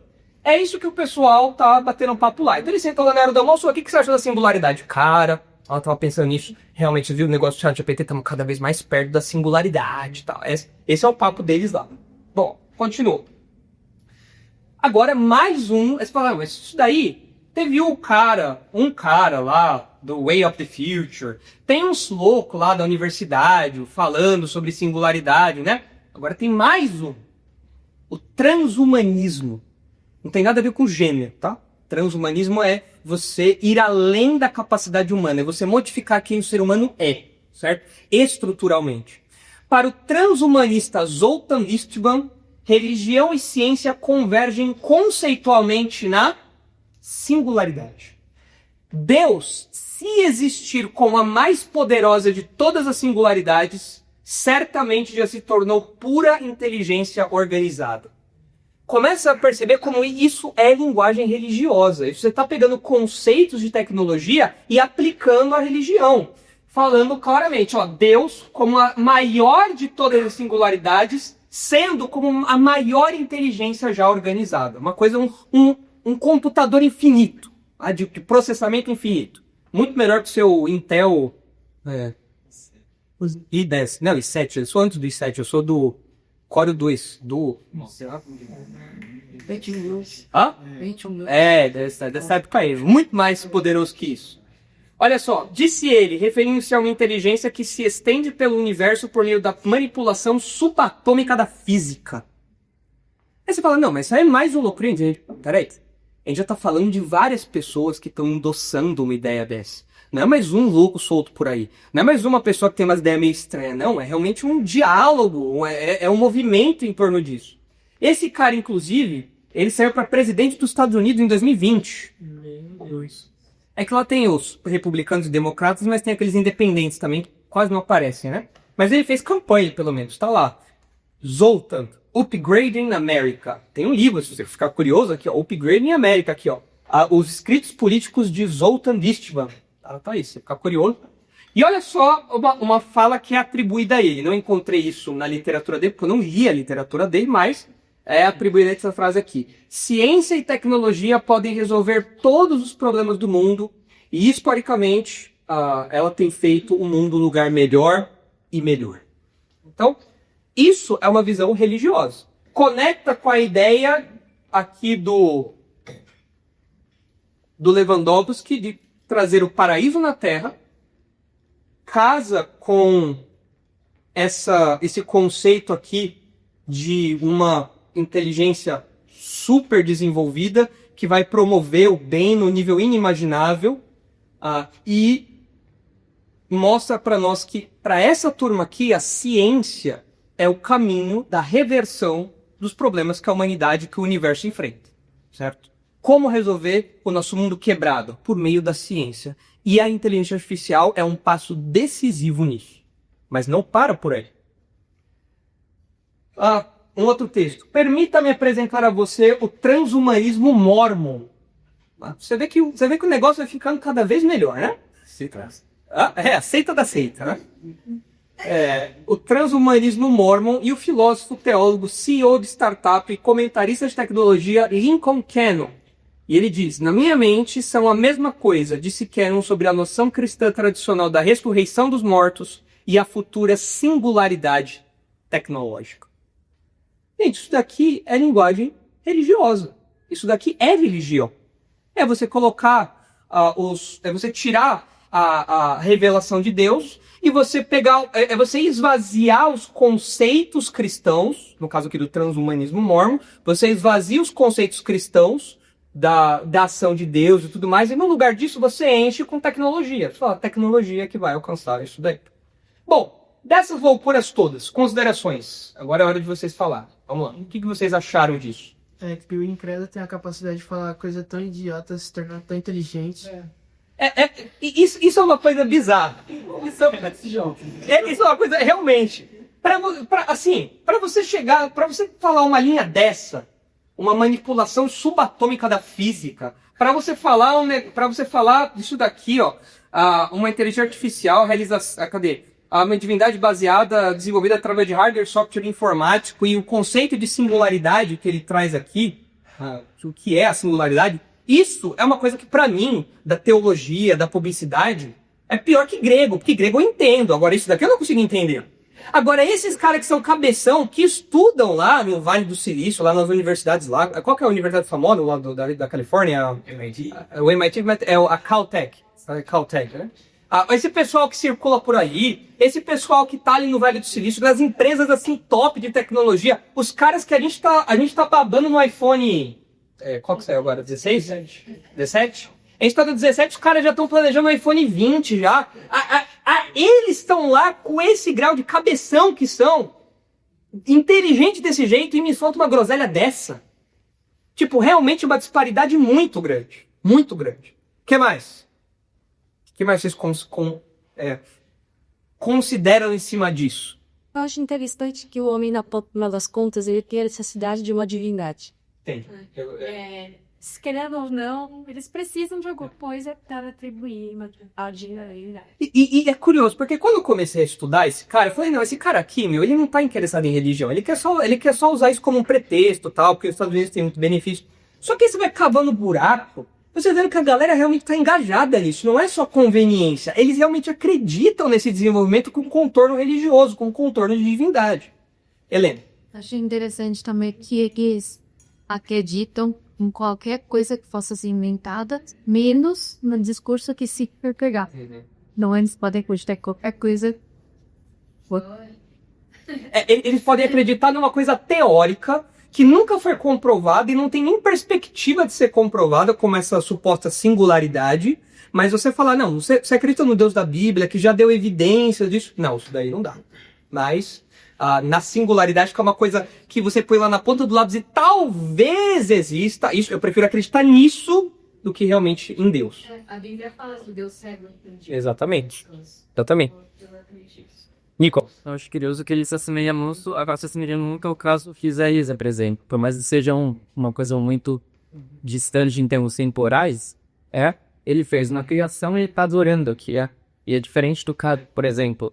É isso que o pessoal tá batendo um papo lá. Então ele sentou lá na hora do almoço, o que você acha da singularidade? Cara, ela tava pensando nisso, realmente, viu, o negócio do chat GPT, estamos cada vez mais perto da singularidade e tal. Esse é o papo deles lá. Bom, continua. Agora, mais um, você fala, mas isso daí, teve um cara lá, do Way of the Future, tem uns loucos lá da universidade, falando sobre singularidade, né? Agora tem mais um, o transhumanismo. Não tem nada a ver com gênero, tá? Transhumanismo é você ir além da capacidade humana, é você modificar quem o ser humano é, certo? Estruturalmente. Para o transhumanista Zoltan Istvan, religião e ciência convergem conceitualmente na singularidade. Deus, se existir como a mais poderosa de todas as singularidades, certamente já se tornou pura inteligência organizada. Começa a perceber como isso é linguagem religiosa. Você está pegando conceitos de tecnologia e aplicando à religião. Falando claramente, ó, Deus como a maior de todas as singularidades, sendo como a maior inteligência já organizada. Uma coisa, um computador infinito, de processamento infinito. Muito melhor que o seu Intel i10. Não, i7. Eu sou antes do i7, eu sou do Core 2, do... Hã? Dessa época aí. Muito mais poderoso que isso. Olha só, disse ele, referindo-se a uma inteligência que se estende pelo universo por meio da manipulação subatômica da física. Aí você fala, não, mas isso aí é mais um loucura, gente. Peraí, a gente já tá falando de várias pessoas que estão endossando uma ideia dessa. Não é mais um louco solto por aí. Não é mais uma pessoa que tem umas ideias meio estranhas. Não, é realmente um diálogo, é um movimento em torno disso. Esse cara, inclusive, ele saiu para presidente dos Estados Unidos em 2020. Meu Deus. É que lá tem os republicanos e democratas, mas tem aqueles independentes também, que quase não aparecem, né? Mas ele fez campanha, pelo menos, tá lá. Zoltan, Upgrading America. Tem um livro, se você ficar curioso aqui, ó. Upgrading America, aqui, ó. Os escritos políticos de Zoltan Istvan. Tá aí, você ficar curioso. E olha só uma fala que é atribuída a ele. Não encontrei isso na literatura dele, porque eu não li a literatura dele, mas é atribuída a essa frase aqui. Ciência e tecnologia podem resolver todos os problemas do mundo e, historicamente, ela tem feito o mundo um lugar melhor e melhor. Então, isso é uma visão religiosa. Conecta com a ideia aqui do Lewandowski de trazer o paraíso na Terra, casa com esse conceito aqui de uma inteligência super desenvolvida que vai promover o bem no nível inimaginável e mostra para nós que, para essa turma aqui, a ciência é o caminho da reversão dos problemas que a humanidade, que o universo enfrenta, certo? Como resolver o nosso mundo quebrado? Por meio da ciência. E a inteligência artificial é um passo decisivo nisso. Mas não para por aí. Um outro texto. Permita-me apresentar a você o transhumanismo mormon. Você vê que o negócio vai ficando cada vez melhor, né? A seita da seita, né? O transhumanismo mormon e o filósofo, teólogo, CEO de startup e comentarista de tecnologia Lincoln Cannon. E ele diz, na minha mente são a mesma coisa, disse Cannon sobre a noção cristã tradicional da ressurreição dos mortos e a futura singularidade tecnológica. Gente, isso daqui é linguagem religiosa. Isso daqui é religião. É você colocar é você tirar a revelação de Deus e você pegar, é você esvaziar os conceitos cristãos, no caso aqui do transhumanismo mormon, você esvazia os conceitos cristãos da ação de Deus e tudo mais, e no lugar disso você enche com tecnologia. Você fala, a tecnologia que vai alcançar isso daí. Bom, dessas loucuras todas, considerações. Agora é hora de vocês falar. Vamos lá. O que vocês acharam disso? É que o incrédulo tem a capacidade de falar coisa tão idiota, se tornar tão inteligente. Isso é uma coisa bizarra. Isso é uma coisa, realmente. Para você falar uma linha dessa, uma manipulação subatômica da física, para você falar disso daqui, ó, uma inteligência artificial uma divindade baseada, desenvolvida através de hardware, software informático, e o conceito de singularidade que ele traz aqui, o que é a singularidade, isso é uma coisa que, para mim, da teologia, da publicidade, é pior que grego, porque grego eu entendo, agora isso daqui eu não consigo entender. Agora, esses caras que são cabeção, que estudam lá no Vale do Silício, lá nas universidades lá, qual que é a universidade famosa lá da Califórnia? MIT. O MIT é a Caltech. Caltech, né? Esse pessoal que circula por aí, esse pessoal que tá ali no Vale do Silício, das empresas assim top de tecnologia, os caras que a gente tá babando no iPhone, qual que saiu agora? 16? 17? A gente tá no 17, os caras já estão planejando o iPhone 20 já. Eles estão lá com esse grau de cabeção que são, inteligente desse jeito, e me solta uma groselha dessa. Tipo, realmente uma disparidade muito grande. Muito grande. O que mais? O que mais vocês consideram em cima disso? Eu acho interessante que o homem, na final das contas, ele tem a necessidade de uma divindade. Tem. Querendo ou não, eles precisam de alguma coisa para atribuir a divindade. E é curioso, porque quando eu comecei a estudar esse cara, eu falei, não, esse cara aqui, meu, ele não tá interessado em religião, ele quer só usar isso como um pretexto, tal, porque os Estados Unidos têm muito benefício. Só que aí você vai cavando buraco, você vendo que a galera realmente está engajada nisso, não é só conveniência. Eles realmente acreditam nesse desenvolvimento com contorno religioso, com contorno de divindade. Helena. Acho interessante também que eles acreditam em qualquer coisa que fosse ser inventada, menos no discurso que se pegar. Não, eles podem acreditar em qualquer coisa. Eles podem acreditar numa coisa teórica que nunca foi comprovada e não tem nem perspectiva de ser comprovada, como essa suposta singularidade, mas você falar, não, você acredita no Deus da Bíblia, que já deu evidência disso? Não, isso daí não dá. Mas na singularidade, que é uma coisa que você põe lá na ponta do lápis e talvez exista, isso, eu prefiro acreditar nisso do que realmente em Deus. A Bíblia fala que Deus cego. Exatamente. Nico. Eu acho curioso que ele se assemelha muito ao caso de Isaías, por exemplo. Por mais que seja uma coisa muito distante em termos temporais, ele fez uma criação e ele está adorando o que é. E é diferente do cara, por exemplo,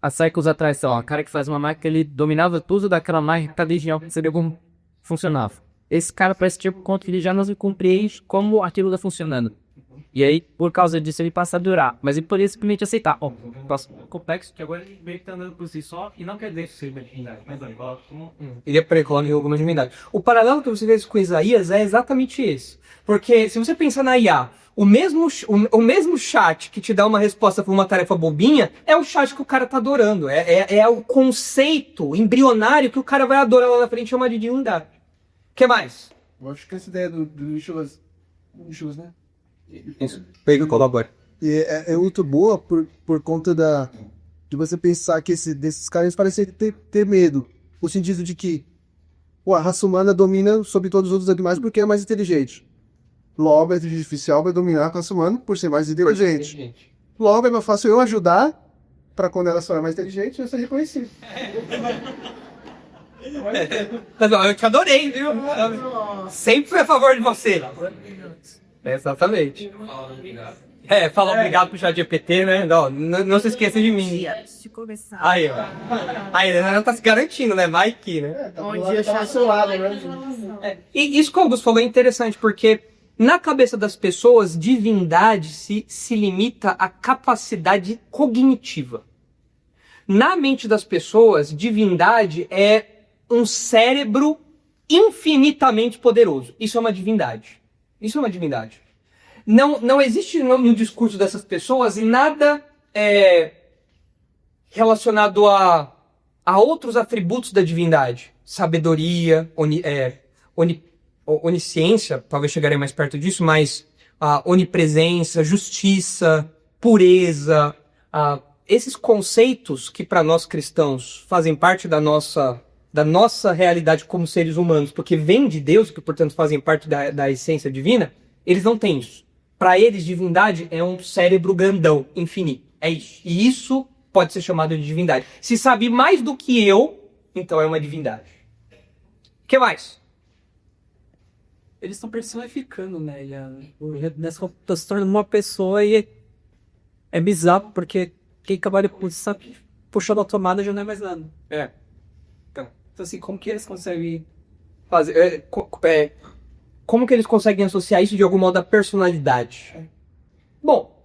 há séculos atrás, o cara que faz uma máquina, ele dominava tudo daquela máquina, cada região, sabia como funcionava. Esse cara parece tipo conta que ele já não compreende como aquilo está funcionando. E aí, por causa disso, ele passa a durar. Mas ele poderia simplesmente aceitar. Complexo que agora ele meio que tá andando por si só e não quer dizer que seja uma divindade. Mas Ele é precolar em alguma divindade. O paralelo que você fez com Isaías é exatamente esse. Porque se você pensar na IA, o mesmo chat que te dá uma resposta para uma tarefa bobinha é o chat que o cara tá adorando. É o conceito embrionário que o cara vai adorar lá na frente e chamar de divindade. O que mais? Eu acho que essa ideia do Issues, né? Isso. Pega o colo agora. E é muito boa por conta de você pensar que desses caras parecem ter medo. No sentido de que a raça humana domina sobre todos os outros animais porque é mais inteligente. Logo, a inteligência artificial vai dominar a raça humana por ser mais inteligente. Logo, é mais fácil eu ajudar para quando ela for mais inteligente, eu ser reconhecido. Eu te adorei, viu? Sempre fui a favor de você. Exatamente. Fala obrigado pro ChatGPT, né? Não se esqueça de mim. Antes de começar. Aí, ó. Aí, ela tá se garantindo, né? Vai que, né? Onde eu acho lado, né? E isso que o Augusto falou é interessante, porque Na cabeça das pessoas, divindade se limita à capacidade cognitiva. Na mente das pessoas, divindade é um cérebro infinitamente poderoso. Isso é uma divindade. Isso é uma divindade. Não existe no discurso dessas pessoas nada relacionado a outros atributos da divindade. Sabedoria, onisciência, talvez chegarei mais perto disso, mas onipresença, justiça, pureza, esses conceitos que para nós cristãos fazem parte da nossa realidade como seres humanos, porque vêm de Deus, que portanto fazem parte da essência divina, eles não têm isso. Para eles, divindade é um cérebro grandão, infinito. É isso. E isso pode ser chamado de divindade. Se sabe mais do que eu, então é uma divindade. O que mais? Eles estão personificando, né? Nessa tá se tornando uma pessoa e é bizarro, porque quem acabar de puxando a tomada já não é mais nada. Então assim, como que eles conseguem fazer... como que eles conseguem associar isso de algum modo à personalidade? Bom,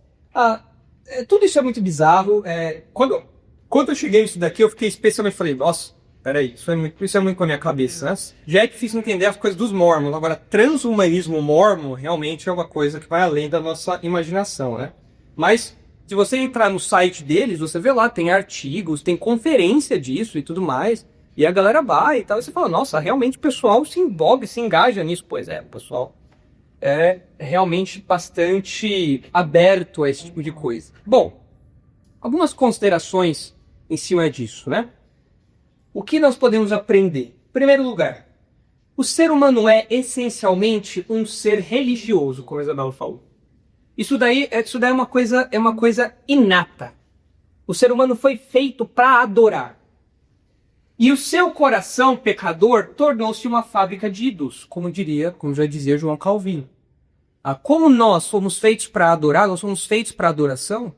tudo isso é muito bizarro. Quando eu cheguei nisso daqui, eu fiquei especialmente... Falei, nossa, peraí, isso é muito com a minha cabeça, né? Já é difícil entender as coisas dos mormons. Agora, transhumanismo mormon realmente é uma coisa que vai além da nossa imaginação, né? Mas, se você entrar no site deles, você vê lá, tem artigos, tem conferência disso e tudo mais. E a galera vai e tal, e você fala, nossa, realmente o pessoal se envolve, se engaja nisso. Pois é, o pessoal é realmente bastante aberto a esse tipo de coisa. Bom, algumas considerações em cima disso, né? O que nós podemos aprender? Em primeiro lugar, o ser humano é essencialmente um ser religioso, como a Isabela falou. Isso daí é uma coisa inata. O ser humano foi feito para adorar. E o seu coração pecador tornou-se uma fábrica de ídolos, como já dizia João Calvino. Como nós fomos feitos para adorar, nós somos feitos para adoração,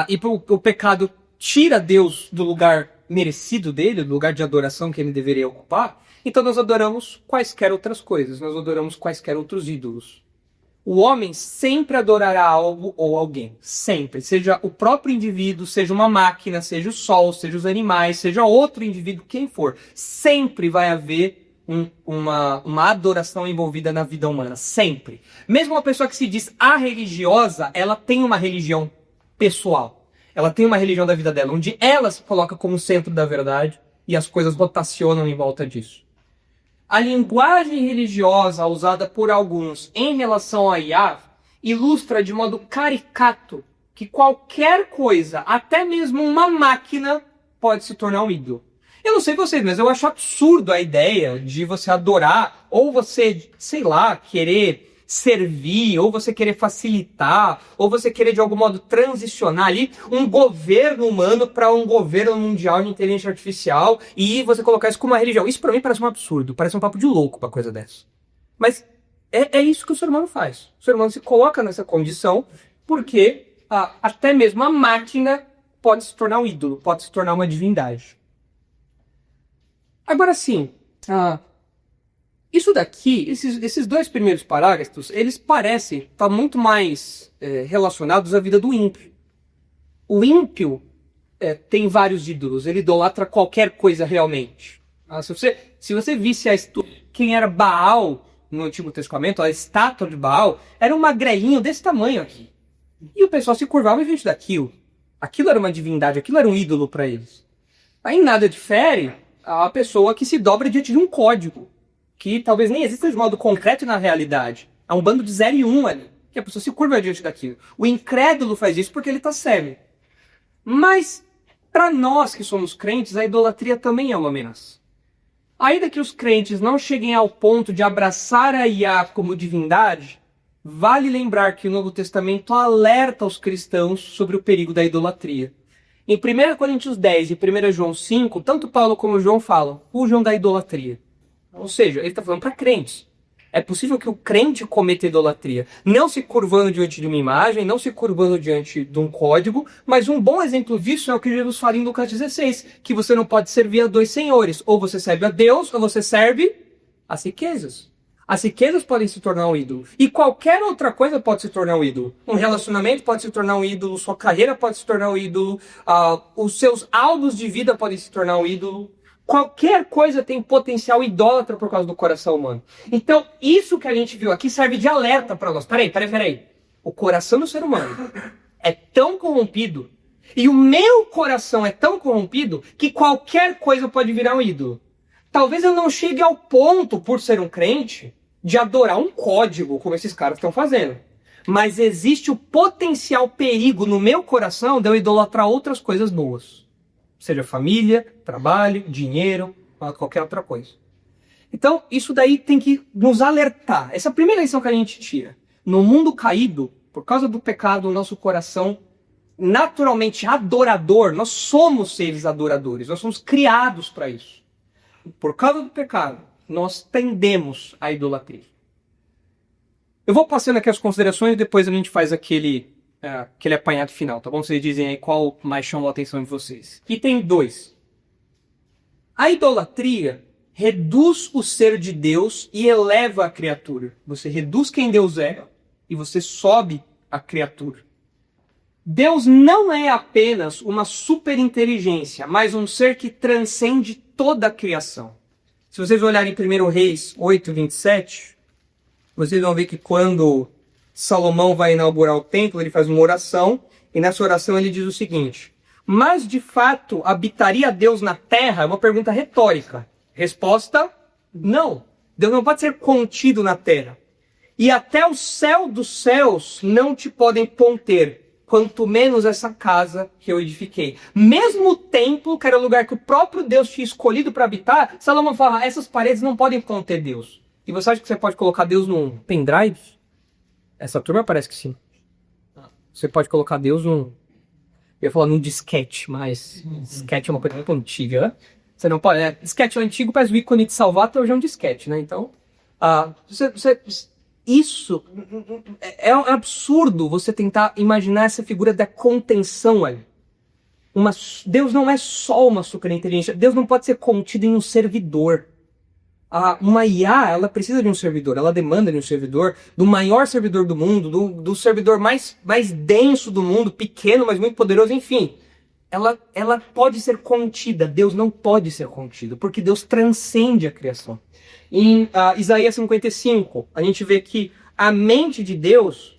e o pecado tira Deus do lugar merecido dele, do lugar de adoração que ele deveria ocupar, então nós adoramos quaisquer outras coisas, nós adoramos quaisquer outros ídolos. O homem sempre adorará algo ou alguém. Sempre. Seja o próprio indivíduo, seja uma máquina, seja o sol, seja os animais, seja outro indivíduo, quem for. Sempre vai haver uma adoração envolvida na vida humana. Sempre. Mesmo uma pessoa que se diz religiosa, ela tem uma religião pessoal. Ela tem uma religião da vida dela, onde ela se coloca como centro da verdade e as coisas rotacionam em volta disso. A linguagem religiosa usada por alguns em relação a Yahvé ilustra de modo caricato que qualquer coisa, até mesmo uma máquina, pode se tornar um ídolo. Eu não sei vocês, mas eu acho absurdo a ideia de você adorar, ou você, sei lá, querer servir, ou você querer facilitar, ou você querer de algum modo transicionar ali um governo humano para um governo mundial de inteligência artificial e você colocar isso como uma religião. Isso para mim parece um absurdo, parece um papo de louco para coisa dessa. Mas é isso que o ser humano faz. O ser humano se coloca nessa condição porque até mesmo a máquina pode se tornar um ídolo, pode se tornar uma divindade. Agora sim, isso daqui, esses dois primeiros parágrafos, eles parecem estar muito mais relacionados à vida do ímpio. O ímpio tem vários ídolos, ele idolatra qualquer coisa realmente. Se você visse quem era Baal no Antigo Testamento, a estátua de Baal, era um magrelinho desse tamanho aqui. E o pessoal se curvava diante daquilo. Aquilo era uma divindade, aquilo era um ídolo para eles. Aí nada difere a pessoa que se dobra diante de um código, que talvez nem exista de modo concreto na realidade. Há um bando de 0 e 1 ali, que a pessoa se curva diante daquilo. O incrédulo faz isso porque ele está cego. Mas, para nós que somos crentes, a idolatria também é uma ameaça. Ainda que os crentes não cheguem ao ponto de abraçar a Yahvé como divindade, vale lembrar que o Novo Testamento alerta os cristãos sobre o perigo da idolatria. Em 1 Coríntios 10 e 1 João 5, tanto Paulo como João falam, fujam da idolatria. Ou seja, ele está falando para crentes. É possível que o crente cometa idolatria, não se curvando diante de uma imagem, não se curvando diante de um código, mas um bom exemplo disso é o que Jesus fala em Lucas 16, que você não pode servir a 2 senhores, ou você serve a Deus, ou você serve as riquezas. As riquezas podem se tornar um ídolo. E qualquer outra coisa pode se tornar um ídolo. Um relacionamento pode se tornar um ídolo, sua carreira pode se tornar um ídolo, os seus alvos de vida podem se tornar um ídolo. Qualquer coisa tem potencial idólatra por causa do coração humano. Então, isso que a gente viu aqui serve de alerta para nós. Peraí. O coração do ser humano é tão corrompido, e o meu coração é tão corrompido, que qualquer coisa pode virar um ídolo. Talvez eu não chegue ao ponto, por ser um crente, de adorar um código, como esses caras estão fazendo. Mas existe o potencial perigo no meu coração de eu idolatrar outras coisas boas. Seja família, trabalho, dinheiro, qualquer outra coisa. Então, isso daí tem que nos alertar. Essa é a primeira lição que a gente tira. No mundo caído, por causa do pecado, o nosso coração naturalmente adorador, nós somos seres adoradores, nós somos criados para isso. Por causa do pecado, nós tendemos à idolatria. Eu vou passando aqui as considerações e depois a gente faz aquele apanhado final, tá bom? Vocês dizem aí qual mais chamou a atenção de vocês. Item 2. A idolatria reduz o ser de Deus e eleva a criatura. Você reduz quem Deus é e você sobe a criatura. Deus não é apenas uma superinteligência, mas um ser que transcende toda a criação. Se vocês olharem em 1 Reis 8:27, vocês vão ver que quando Salomão vai inaugurar o templo, ele faz uma oração, e nessa oração ele diz o seguinte: mas de fato habitaria Deus na terra? É uma pergunta retórica. Resposta: não. Deus não pode ser contido na terra. E até o céu dos céus não te podem conter, quanto menos essa casa que eu edifiquei. Mesmo o templo, que era o lugar que o próprio Deus tinha escolhido para habitar, Salomão fala, essas paredes não podem conter Deus. E você acha que você pode colocar Deus num pendrive? Essa turma parece que sim. Você pode colocar Deus num... Eu ia falar num disquete, mas disquete é uma coisa muito antiga. Você não pode... disquete antigo, mas o ícone de Salvator já é um disquete, né? Então, isso é absurdo você tentar imaginar essa figura da contenção ali. Deus não é só uma superinteligência. Deus não pode ser contido em um servidor. Uma IA, ela precisa de um servidor, ela demanda de um servidor, do maior servidor do mundo, do servidor mais denso do mundo, pequeno, mas muito poderoso, enfim. Ela pode ser contida, Deus não pode ser contido, porque Deus transcende a criação. Em Isaías 55, a gente vê que a mente de Deus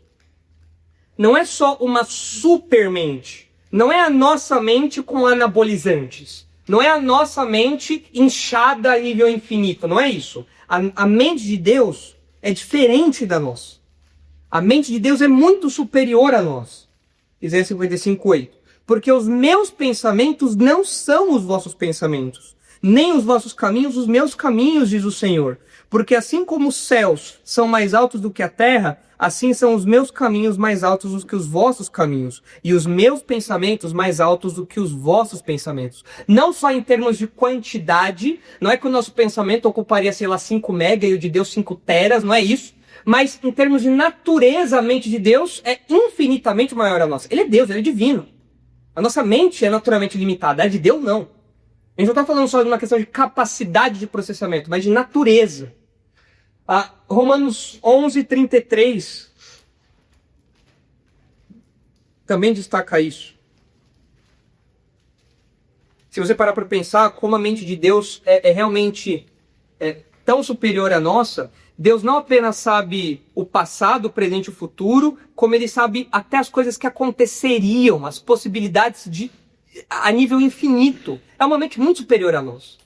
não é só uma supermente, não é a nossa mente com anabolizantes. Não é a nossa mente inchada a nível infinito, não é isso. A mente de Deus é diferente da nossa. A mente de Deus é muito superior a nós. Isaías 55:8. Porque os meus pensamentos não são os vossos pensamentos, nem os vossos caminhos os meus caminhos, diz o Senhor. Porque assim como os céus são mais altos do que a terra, assim são os meus caminhos mais altos do que os vossos caminhos, e os meus pensamentos mais altos do que os vossos pensamentos. Não só em termos de quantidade, não é que o nosso pensamento ocuparia, 5 mega e o de Deus 5 teras, não é isso. Mas em termos de natureza, a mente de Deus é infinitamente maior a nossa. Ele é Deus, ele é divino. A nossa mente é naturalmente limitada, a de Deus não. A gente não está falando só de uma questão de capacidade de processamento, mas de natureza. Romanos 11:33 também destaca isso. Se você parar para pensar como a mente de Deus é realmente tão superior à nossa, Deus não apenas sabe o passado, o presente e o futuro, como ele sabe até as coisas que aconteceriam, as possibilidades a nível infinito. É uma mente muito superior a nós.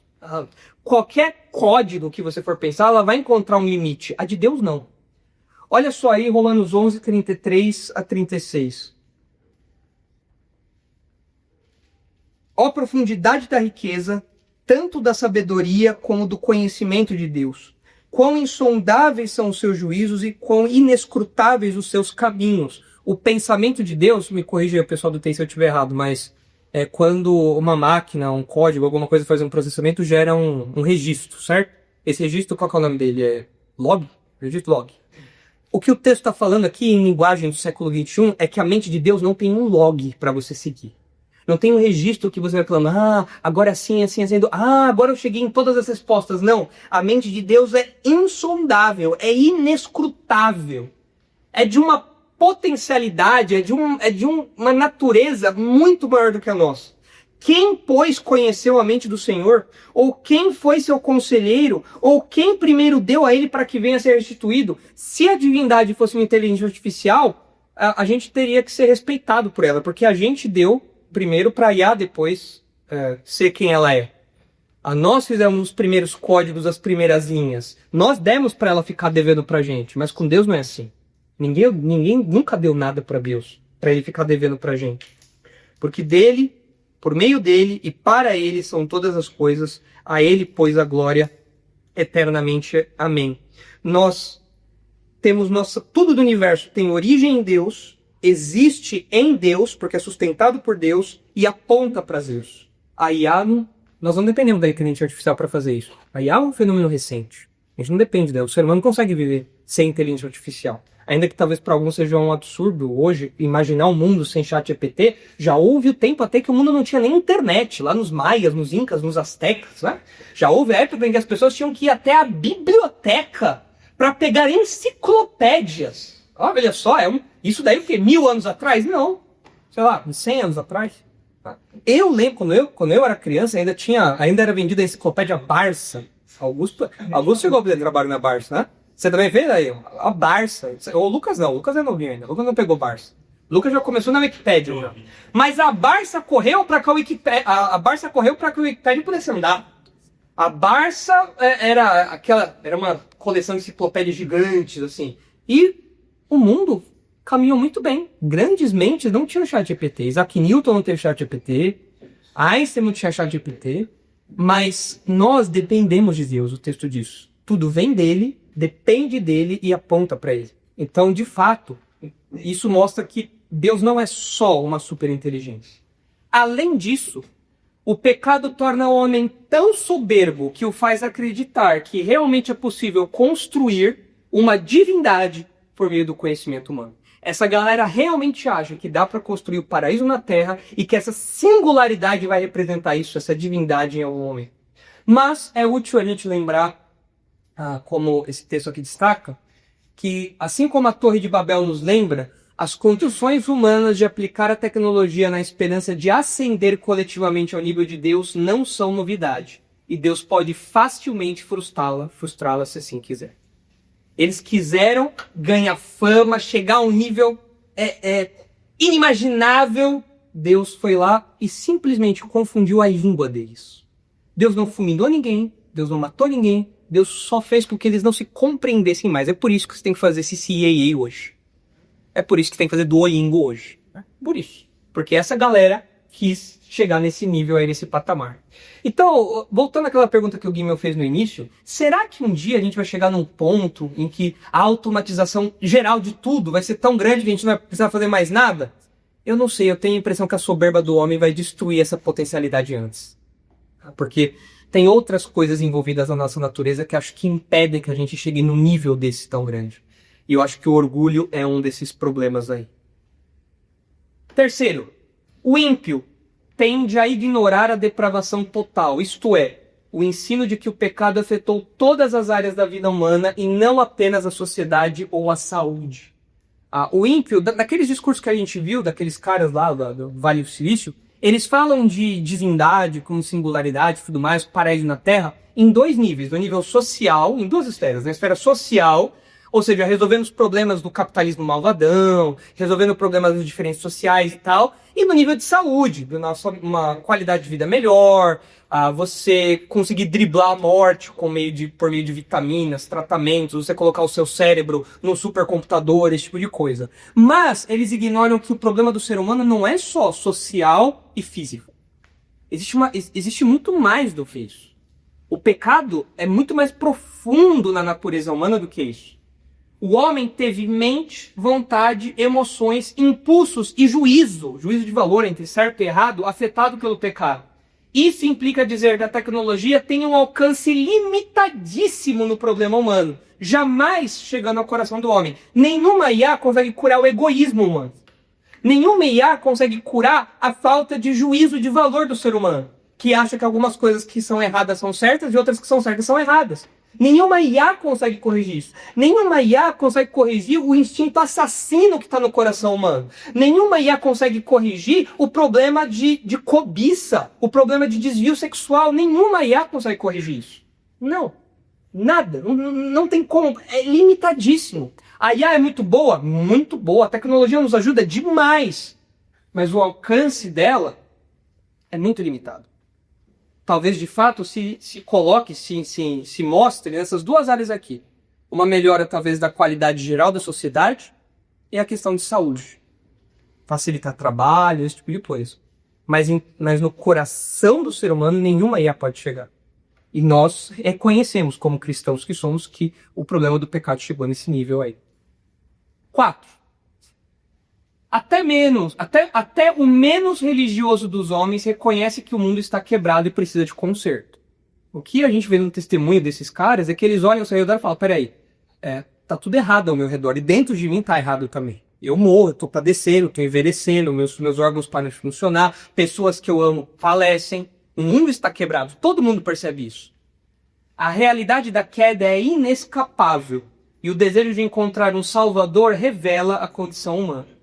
Qualquer código que você for pensar, ela vai encontrar um limite. A de Deus, não. Olha só aí, Romanos 11:33-36. Ó profundidade da riqueza, tanto da sabedoria como do conhecimento de Deus. Quão insondáveis são os seus juízos e quão inescrutáveis os seus caminhos. O pensamento de Deus, me corrija aí, pessoal do TI se eu estiver errado, mas quando uma máquina, um código, alguma coisa faz um processamento, gera um registro, certo? Esse registro, qual que é o nome dele? É log? Registro log. O que o texto está falando aqui, em linguagem do século XXI, é que a mente de Deus não tem um log para você seguir. Não tem um registro que você vai falando, agora é assim, assim, assim, agora eu cheguei em todas as respostas. Não, a mente de Deus é insondável, é inescrutável. É de uma potencialidade, é de uma natureza muito maior do que a nossa. Quem, pois, conheceu a mente do Senhor? Ou quem foi seu conselheiro? Ou quem primeiro deu a ele para que venha a ser restituído? Se a divindade fosse uma inteligência artificial, a gente teria que ser respeitado por ela, porque a gente deu primeiro para Yah depois ser quem ela é. Nós fizemos os primeiros códigos, as primeiras linhas. Nós demos para ela ficar devendo pra gente, mas com Deus não é assim. Ninguém nunca deu nada para Deus, para ele ficar devendo pra gente. Porque dele, por meio dele e para ele são todas as coisas, a ele, pois, a glória eternamente. Amém. Nós temos tudo do universo tem origem em Deus, existe em Deus, porque é sustentado por Deus e aponta para Deus. A IA, nós não dependemos da inteligência artificial para fazer isso. A IA é um fenômeno recente. A gente não depende dela. O ser humano não consegue viver sem inteligência artificial. Ainda que talvez para alguns seja um absurdo hoje imaginar um mundo sem ChatGPT, já houve o tempo até que o mundo não tinha nem internet, lá nos maias, nos incas, nos astecas, né? Já houve a época em que as pessoas tinham que ir até a biblioteca para pegar enciclopédias. Olha só, isso daí o quê? 1000 anos atrás? Não. Sei lá, 100 anos atrás. Eu lembro, quando eu era criança, ainda era vendida a enciclopédia Barça. Augusto chegou a fazer trabalho na Barça, né? Você também fez aí? A Barça. O Lucas não, o Lucas é novinho ainda. O Lucas não pegou Barça. O Lucas já começou na Wikipédia. Já. Mas a Barça correu para que a Wikipédia pudesse andar. A Barça era uma coleção de enciclopédias gigantes, assim. E o mundo caminhou muito bem. Grandes mentes não tinham ChatGPT. Isaac Newton não teve ChatGPT. Einstein não tinha ChatGPT. Mas nós dependemos de Deus, o texto diz. Tudo vem dele, depende dele e aponta para ele. Então, de fato, isso mostra que Deus não é só uma superinteligência. Além disso, o pecado torna o homem tão soberbo que o faz acreditar que realmente é possível construir uma divindade por meio do conhecimento humano. Essa galera realmente acha que dá para construir o paraíso na Terra e que essa singularidade vai representar isso, essa divindade em algum momento. Mas é útil a gente lembrar, como esse texto aqui destaca, que assim como a Torre de Babel nos lembra, as condições humanas de aplicar a tecnologia na esperança de ascender coletivamente ao nível de Deus não são novidade. E Deus pode facilmente frustrá-la se assim quiser. Eles quiseram ganhar fama, chegar a um nível inimaginável. Deus foi lá e simplesmente confundiu a língua deles. Deus não fulminou ninguém, Deus não matou ninguém, Deus só fez com que eles não se compreendessem mais. É por isso que você tem que fazer esse CAA hoje. É por isso que tem que fazer Duolingo hoje. Por isso. Porque essa galera quis chegar nesse nível aí, nesse patamar. Então, voltando àquela pergunta que o Guimel fez no início, será que um dia a gente vai chegar num ponto em que a automatização geral de tudo vai ser tão grande que a gente não vai precisar fazer mais nada? Eu não sei, eu tenho a impressão que a soberba do homem vai destruir essa potencialidade antes. Porque tem outras coisas envolvidas na nossa natureza que acho que impedem que a gente chegue num nível desse tão grande. E eu acho que o orgulho é um desses problemas aí. Terceiro, o ímpio tende a ignorar a depravação total, isto é, o ensino de que o pecado afetou todas as áreas da vida humana e não apenas a sociedade ou a saúde. O ímpio, daqueles discursos que a gente viu, daqueles caras lá do Vale do Silício, eles falam de divindade, como singularidade e tudo mais, paraíso na Terra, em dois níveis. No nível social, em duas esferas. Na esfera social, ou seja, resolvendo os problemas do capitalismo malvadão, resolvendo problemas das diferenças sociais e tal, e no nível de saúde, uma qualidade de vida melhor, você conseguir driblar a morte por meio de vitaminas, tratamentos, você colocar o seu cérebro num supercomputador, esse tipo de coisa. Mas eles ignoram que o problema do ser humano não é só social e físico. Existe muito mais do que isso. O pecado é muito mais profundo na natureza humana do que isso. O homem teve mente, vontade, emoções, impulsos e juízo de valor entre certo e errado, afetado pelo pecado. Isso implica dizer que a tecnologia tem um alcance limitadíssimo no problema humano, jamais chegando ao coração do homem. Nenhuma IA consegue curar o egoísmo humano. Nenhuma IA consegue curar a falta de juízo de valor do ser humano, que acha que algumas coisas que são erradas são certas e outras que são certas são erradas. Nenhuma IA consegue corrigir isso. Nenhuma IA consegue corrigir o instinto assassino que está no coração humano. Nenhuma IA consegue corrigir o problema de cobiça, o problema de desvio sexual. Nenhuma IA consegue corrigir isso. Não. Nada. Não tem como. É limitadíssimo. A IA é muito boa? Muito boa. A tecnologia nos ajuda demais. Mas o alcance dela é muito limitado. Talvez, de fato, se coloque, se mostre nessas duas áreas aqui. Uma melhora, talvez, da qualidade geral da sociedade e a questão de saúde. Facilitar trabalho, esse tipo de coisa. Mas no coração do ser humano, nenhuma IA pode chegar. E nós reconhecemos, como cristãos que somos, que o problema do pecado chegou nesse nível aí. 4. Até o menos religioso dos homens reconhece que o mundo está quebrado e precisa de conserto. O que a gente vê no testemunho desses caras é que eles olham ao seu redor e falam, peraí, tá tudo errado ao meu redor e dentro de mim tá errado também. Eu morro, eu tô padecendo, eu tô envelhecendo, meus órgãos param de funcionar, pessoas que eu amo falecem, o mundo está quebrado, todo mundo percebe isso. A realidade da queda é inescapável e o desejo de encontrar um salvador revela a condição humana.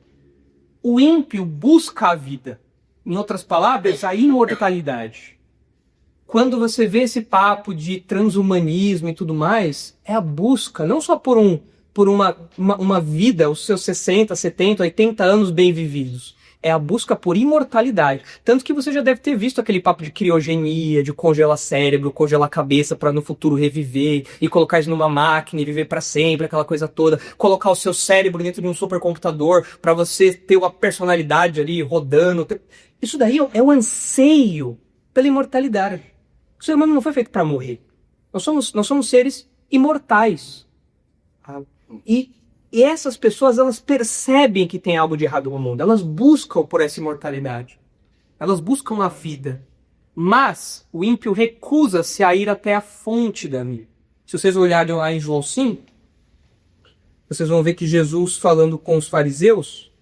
O ímpio busca a vida. Em outras palavras, a imortalidade. Quando você vê esse papo de transhumanismo e tudo mais, é a busca, não só por uma vida, os seus 60, 70, 80 anos bem vividos. É a busca por imortalidade. Tanto que você já deve ter visto aquele papo de criogenia, de congelar cérebro, congelar cabeça para no futuro reviver e colocar isso numa máquina e viver para sempre, aquela coisa toda. Colocar o seu cérebro dentro de um supercomputador para você ter uma personalidade ali rodando. Isso daí é um anseio pela imortalidade. O ser humano não foi feito para morrer. Nós somos seres imortais. E essas pessoas, elas percebem que tem algo de errado no mundo. Elas buscam por essa imortalidade. Elas buscam a vida. Mas o ímpio recusa-se a ir até a fonte da vida. Se vocês olharem lá em João 5, vocês vão ver que Jesus, falando com os fariseus,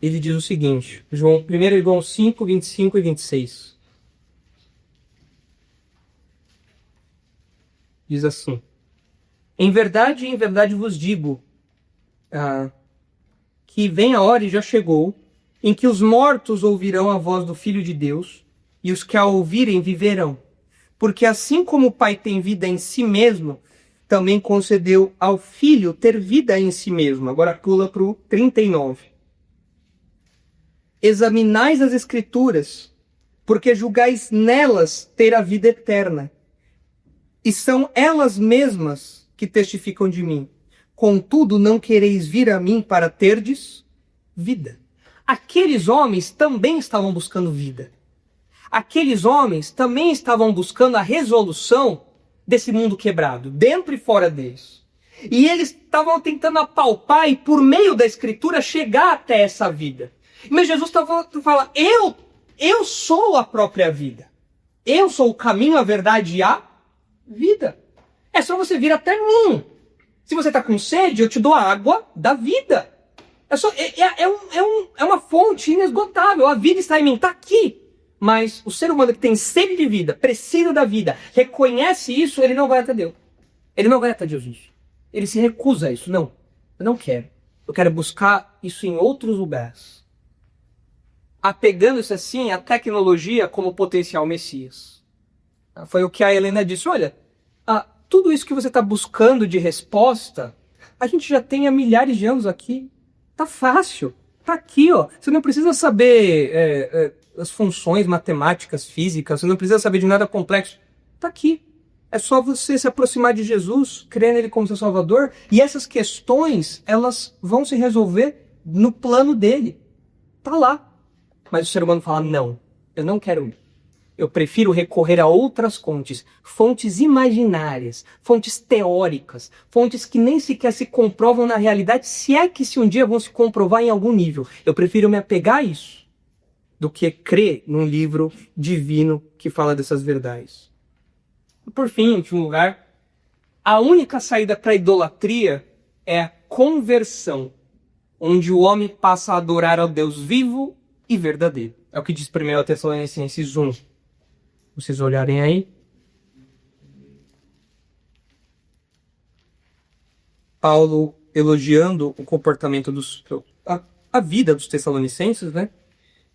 ele diz o seguinte, 1 João 5, 25 e 26. Diz assim: em verdade vos digo que vem a hora e já chegou, em que os mortos ouvirão a voz do Filho de Deus, e os que a ouvirem viverão. Porque assim como o Pai tem vida em si mesmo, também concedeu ao Filho ter vida em si mesmo. Agora pula para o 39. Examinais as Escrituras, porque julgais nelas ter a vida eterna. E são elas mesmas que testificam de mim. Contudo, não quereis vir a mim para terdes vida. Aqueles homens também estavam buscando vida. Aqueles homens também estavam buscando a resolução desse mundo quebrado, dentro e fora deles. E eles estavam tentando apalpar e, por meio da Escritura, chegar até essa vida. Mas Jesus fala, eu sou a própria vida. Eu sou o caminho, a verdade e a vida. É só você vir até mim. Se você está com sede, eu te dou a água da vida. É uma fonte inesgotável. A vida está em mim, está aqui. Mas o ser humano que tem sede de vida, precisa da vida, reconhece isso, ele não vai até Deus. Ele não vai até Deus nisso. Ele se recusa a isso. Não, eu não quero. Eu quero buscar isso em outros lugares. Apegando-se assim à tecnologia como potencial Messias. Foi o que a Helena disse. Olha, tudo isso que você está buscando de resposta, a gente já tem há milhares de anos aqui. Tá fácil. Tá aqui, ó. Você não precisa saber as funções matemáticas, físicas. Você não precisa saber de nada complexo. Tá aqui. É só você se aproximar de Jesus, crer nele como seu Salvador. E essas questões, elas vão se resolver no plano dele. Tá lá. Mas o ser humano fala, não, eu não quero ir. Eu prefiro recorrer a outras fontes imaginárias, fontes teóricas, fontes que nem sequer se comprovam na realidade, se um dia vão se comprovar em algum nível. Eu prefiro me apegar a isso do que crer num livro divino que fala dessas verdades. Por fim, em último lugar, a única saída para a idolatria é a conversão. onde o homem passa a adorar ao Deus vivo e verdadeiro. É o que diz 1 Tessalonicenses 1. Vocês olharem aí. Paulo elogiando o comportamento a vida dos tessalonicenses, né?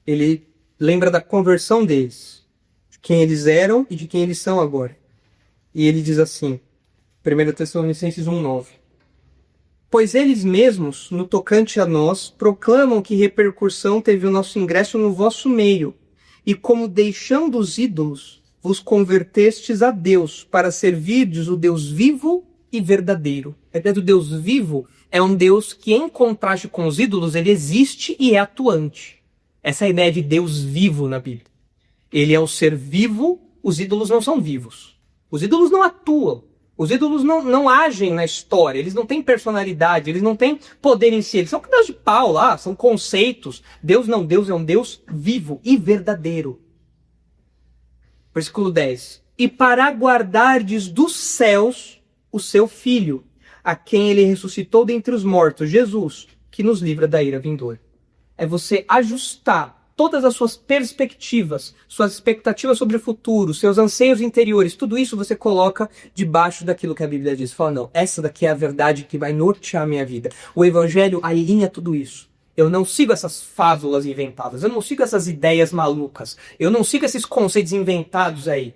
Ele lembra da conversão deles, de quem eles eram e de quem eles são agora. E ele diz assim, 1 Tessalonicenses 1:9. Pois eles mesmos, no tocante a nós, proclamam que repercussão teve o nosso ingresso no vosso meio, e como deixando os ídolos, vos convertestes a Deus, para servirdes o Deus vivo e verdadeiro. A ideia do Deus vivo é um Deus que, em contraste com os ídolos, ele existe e é atuante. Essa é a ideia de Deus vivo na Bíblia. Ele é o ser vivo, os ídolos não são vivos. Os ídolos não atuam. Os ídolos não agem na história, eles não têm personalidade, eles não têm poder em si. Eles são pedaços de pau lá, são conceitos. Deus não, Deus é um Deus vivo e verdadeiro. Versículo 10. E para guardardes dos céus o seu Filho, a quem ele ressuscitou dentre os mortos, Jesus, que nos livra da ira vindoura. É você ajustar todas as suas perspectivas, suas expectativas sobre o futuro, seus anseios interiores, tudo isso você coloca debaixo daquilo que a Bíblia diz. Fala, não, essa daqui é a verdade que vai nortear a minha vida. O Evangelho alinha tudo isso. Eu não sigo essas fábulas inventadas, eu não sigo essas ideias malucas, eu não sigo esses conceitos inventados aí.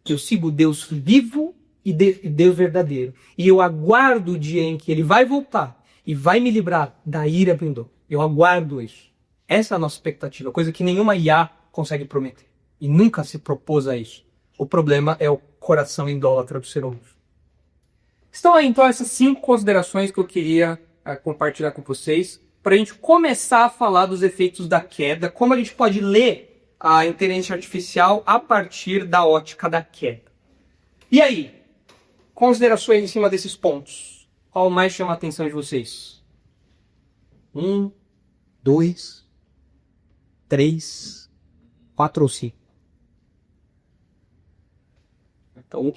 Eu sigo Deus vivo e Deus verdadeiro. E eu aguardo o dia em que ele vai voltar e vai me livrar da ira vindoura. Eu aguardo isso. Essa é a nossa expectativa, coisa que nenhuma IA consegue prometer. E nunca se propôs a isso. O problema é o coração idólatra do ser humano. Estão aí, então, essas 5 considerações que eu queria compartilhar com vocês, para a gente começar a falar dos efeitos da queda, como a gente pode ler a inteligência artificial a partir da ótica da queda. E aí, considerações em cima desses pontos. Qual mais chama a atenção de vocês? 1, 2... 3, 4 ou 5. Então,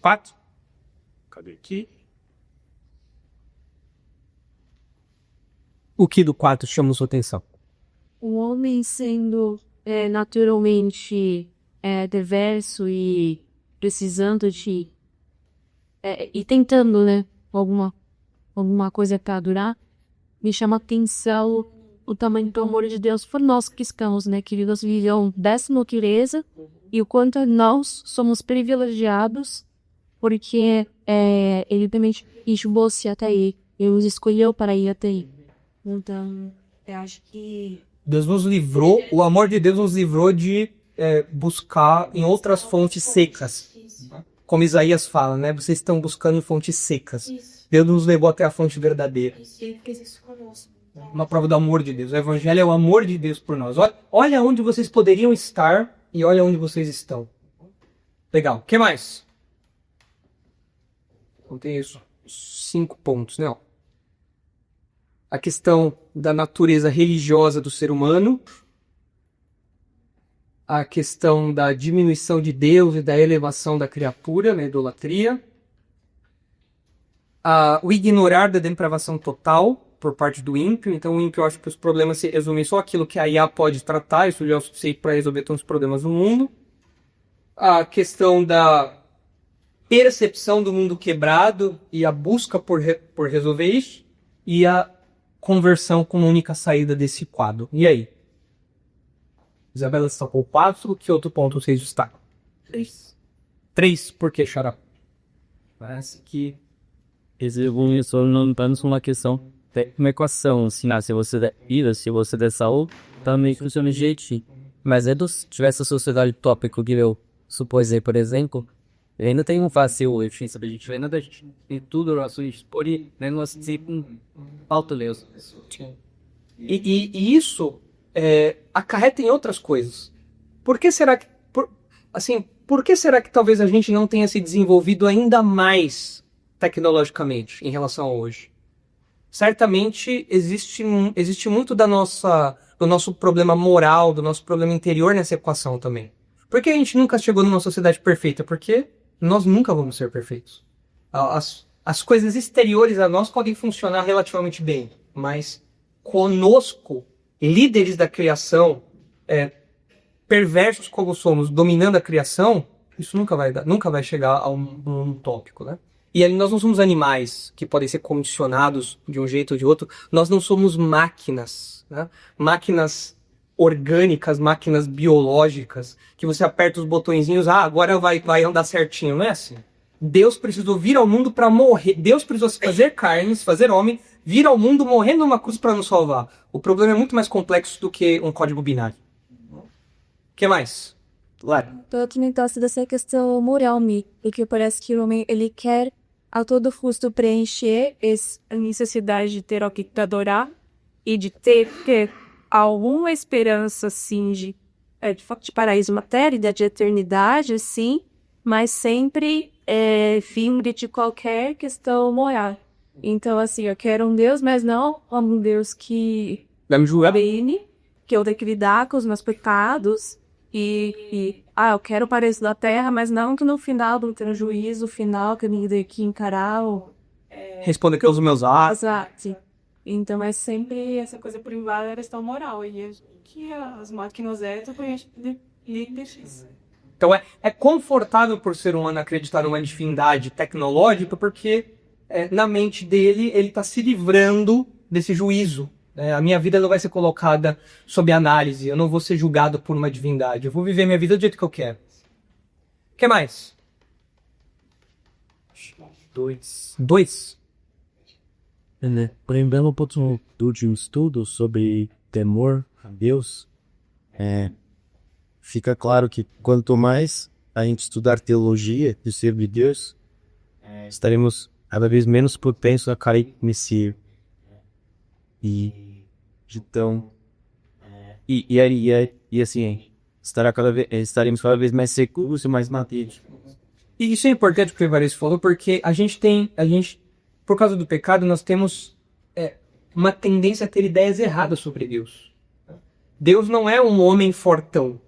4. Cadê aqui? O que do 4 chama sua atenção? O homem sendo naturalmente diverso e precisando de... e tentando, né? Alguma coisa para durar, me chama a atenção o tamanho do amor de Deus por nós cristãos, né? Que Deus viveu dessa natureza e o quanto nós somos privilegiados porque ele também esboçou até aí. Ele nos escolheu para ir até aí. Então, eu acho que... Deus nos livrou, o amor de Deus nos livrou de buscar em outras fontes secas. Como Isaías fala, né? Vocês estão buscando em fontes secas. Deus nos levou até a fonte verdadeira. Ele fez isso conosco. Uma prova do amor de Deus. O Evangelho é o amor de Deus por nós. Olha onde vocês poderiam estar e olha onde vocês estão. Legal. O que mais? Então tem isso. 5 pontos, né? A questão da natureza religiosa do ser humano. A questão da diminuição de Deus e da elevação da criatura, na idolatria. O ignorar da depravação total por parte do ímpio. Então o ímpio, eu acho que os problemas se resumem só aquilo que a IA pode tratar, isso já é o suficiente para resolver todos os problemas do mundo. A questão da percepção do mundo quebrado e a busca por resolver isso. E a conversão como única saída desse quadro. E aí? Isabela destacou 4, que outro ponto vocês destacam? 3, por que, Xará? Parece que esse isso não apenas uma questão de uma equação, assim, se você der vida, se você der saúde, também funciona de jeitinho. Mas se tivesse a sociedade tópica que eu supus aí, por exemplo, ainda tem um fácil, enfim, sabe, a gente ainda tem tudo nosso expor, né, nós tipo falta leus. E isso acarreta em outras coisas. Por que será que talvez a gente não tenha se desenvolvido ainda mais tecnologicamente em relação a hoje? Certamente existe muito do nosso problema moral, do nosso problema interior nessa equação também. Por que a gente nunca chegou numa sociedade perfeita? Porque nós nunca vamos ser perfeitos. as coisas exteriores a nós podem funcionar relativamente bem, mas conosco, líderes da criação, perversos como somos, dominando a criação, isso nunca vai chegar a um tópico, né? E ali nós não somos animais que podem ser condicionados de um jeito ou de outro, nós não somos máquinas, né? Máquinas orgânicas, máquinas biológicas, que você aperta os botõezinhos, agora vai andar certinho, não é assim. Deus precisou vir ao mundo para morrer, Deus precisou se fazer carne, se fazer homem, vir ao mundo, morrer numa cruz para nos salvar. O problema é muito mais complexo do que um código binário. O que mais? Lara. Eu também gosto dessa questão moral, porque parece que o homem, ele quer a todo custo preencher a necessidade de ter alguém que adorar e de ter alguma esperança, assim, de fato, de paraíso matéria, de eternidade, assim, mas sempre livre de qualquer questão moral. Então, assim, eu quero um Deus, mas não um Deus que vai me julgar, que eu tenho que lidar com os meus pecados eu quero o paraíso da terra, mas não que no final do ter juízo final que eu me tenho que encarar responda aqui aos meus atos. Exato. Então é sempre essa coisa privada da questão moral e que as máquinas também isso. Então é confortável por ser humano acreditar numa divindade tecnológica porque na mente dele ele está se livrando desse juízo. A minha vida não vai ser colocada sob análise, eu não vou ser julgado por uma divindade, eu vou viver minha vida do jeito que eu quero. O que mais? 2. Lembrando um pouco de um estudo sobre temor a Deus, fica claro que quanto mais a gente estudar teologia de ser de Deus, estaremos cada vez menos propensos a cair nesse então assim estaremos cada vez mais seguros e mais maduros. E isso é importante o que o Evaristo falou, porque a gente por causa do pecado, nós temos uma tendência a ter ideias erradas sobre Deus. Deus não é um homem fortão,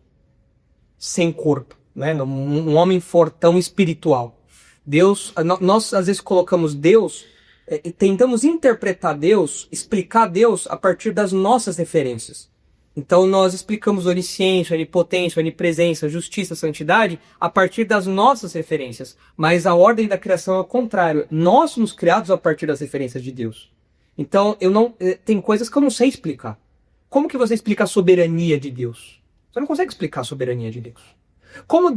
sem corpo, né? Um homem fortão espiritual. Deus, nós às vezes colocamos Deus, tentamos interpretar Deus, explicar Deus a partir das nossas referências. Então nós explicamos onisciência, onipotência, onipresença, justiça, santidade a partir das nossas referências. Mas a ordem da criação é o contrário. Nós somos criados a partir das referências de Deus. Então tem coisas que eu não sei explicar. Como que você explica a soberania de Deus? Você não consegue explicar a soberania de Deus. Como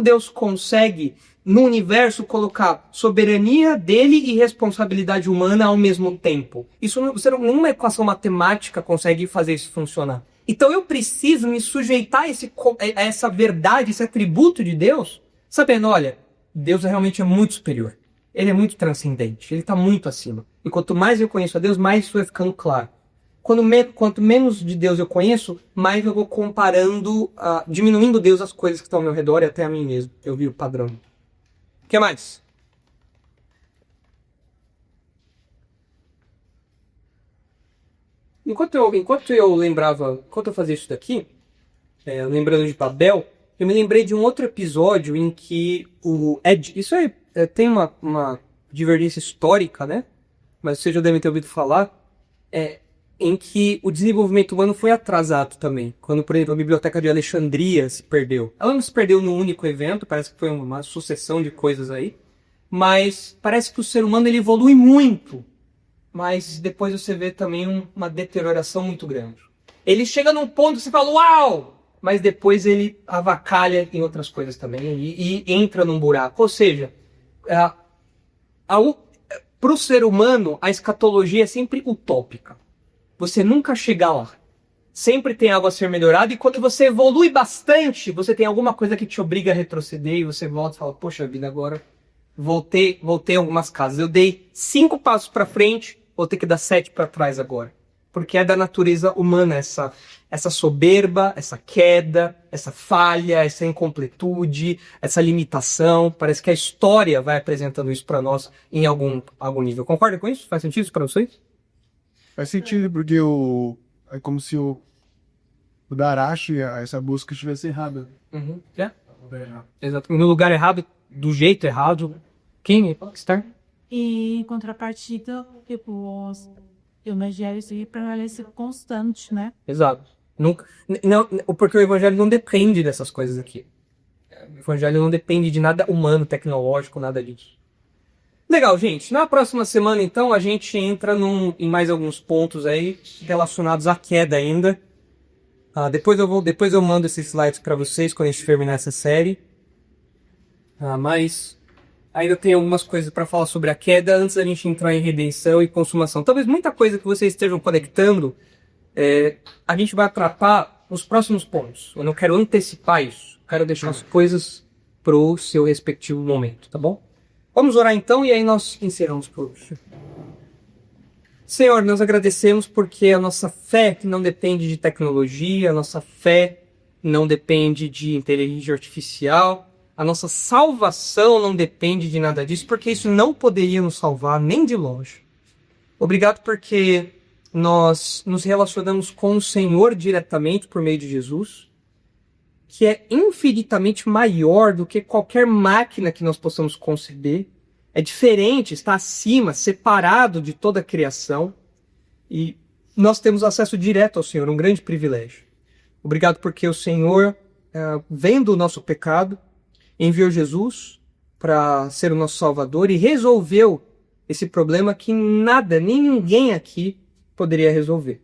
Deus consegue no universo colocar soberania dele e responsabilidade humana ao mesmo tempo? Nenhuma equação matemática consegue fazer isso funcionar. Então eu preciso me sujeitar a essa verdade, esse atributo de Deus, sabendo, olha, Deus realmente é muito superior. Ele é muito transcendente, ele está muito acima. E quanto mais eu conheço a Deus, mais isso vai ficando claro. Quanto menos de Deus eu conheço, mais eu vou comparando, diminuindo Deus às coisas que estão ao meu redor e até a mim mesmo. Eu vi o padrão. O que mais? Enquanto eu fazia isso daqui, lembrando de Babel, eu me lembrei de um outro episódio em que isso tem uma divergência histórica, né? Mas vocês já devem ter ouvido falar, em que o desenvolvimento humano foi atrasado também. Quando, por exemplo, a Biblioteca de Alexandria se perdeu. Ela não se perdeu num único evento, parece que foi uma sucessão de coisas aí. Mas parece que o ser humano ele evolui muito. Mas depois você vê também uma deterioração muito grande. Ele chega num ponto que você fala, uau! Mas depois ele avacalha em outras coisas também e entra num buraco. Ou seja, para o ser humano, a escatologia é sempre utópica. Você nunca chega lá. Sempre tem algo a ser melhorado e quando você evolui bastante, você tem alguma coisa que te obriga a retroceder e você volta e fala, poxa vida, agora voltei algumas casas. Eu dei 5 passos para frente, vou ter que dar 7 para trás agora. Porque é da natureza humana essa soberba, essa queda, essa falha, essa incompletude, essa limitação. Parece que a história vai apresentando isso para nós em algum nível. Concorda com isso? Faz sentido isso para vocês? Faz sentido, porque é como se o Darashi, essa busca estivesse errada. Exato. No lugar errado, do jeito errado. Quem? Rockstar? E em contrapartida, tipo, o evangelho permanece constante, né? Exato. Nunca, não, porque o evangelho não depende dessas coisas aqui. O evangelho não depende de nada humano, tecnológico, nada disso. Legal, gente. Na próxima semana, então, a gente entra em mais alguns pontos aí relacionados à queda ainda. Depois eu mando esses slides para vocês quando a gente terminar essa série. Mas ainda tem algumas coisas para falar sobre a queda antes da gente entrar em redenção e consumação. Talvez muita coisa que vocês estejam conectando, a gente vai tratar nos próximos pontos. Eu não quero antecipar isso. Quero deixar as coisas pro seu respectivo momento, tá bom? Vamos orar então e aí nós encerramos por hoje. Senhor, nós agradecemos porque a nossa fé não depende de tecnologia, a nossa fé não depende de inteligência artificial, a nossa salvação não depende de nada disso, porque isso não poderia nos salvar nem de longe. Obrigado porque nós nos relacionamos com o Senhor diretamente por meio de Jesus, que é infinitamente maior do que qualquer máquina que nós possamos conceber. É diferente, está acima, separado de toda a criação. E nós temos acesso direto ao Senhor, um grande privilégio. Obrigado porque o Senhor, vendo o nosso pecado, enviou Jesus para ser o nosso Salvador e resolveu esse problema que nada, nem ninguém aqui poderia resolver.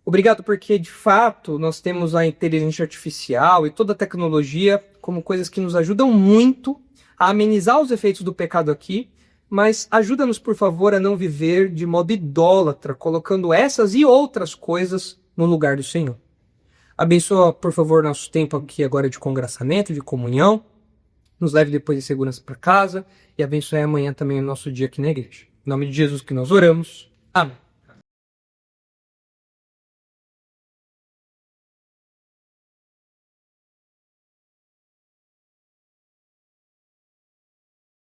Obrigado porque, de fato, nós temos a inteligência artificial e toda a tecnologia como coisas que nos ajudam muito a amenizar os efeitos do pecado aqui, mas ajuda-nos, por favor, a não viver de modo idólatra, colocando essas e outras coisas no lugar do Senhor. Abençoa, por favor, nosso tempo aqui agora de congraçamento, de comunhão. Nos leve depois em segurança para casa e abençoe amanhã também o nosso dia aqui na igreja. Em nome de Jesus que nós oramos. Amém.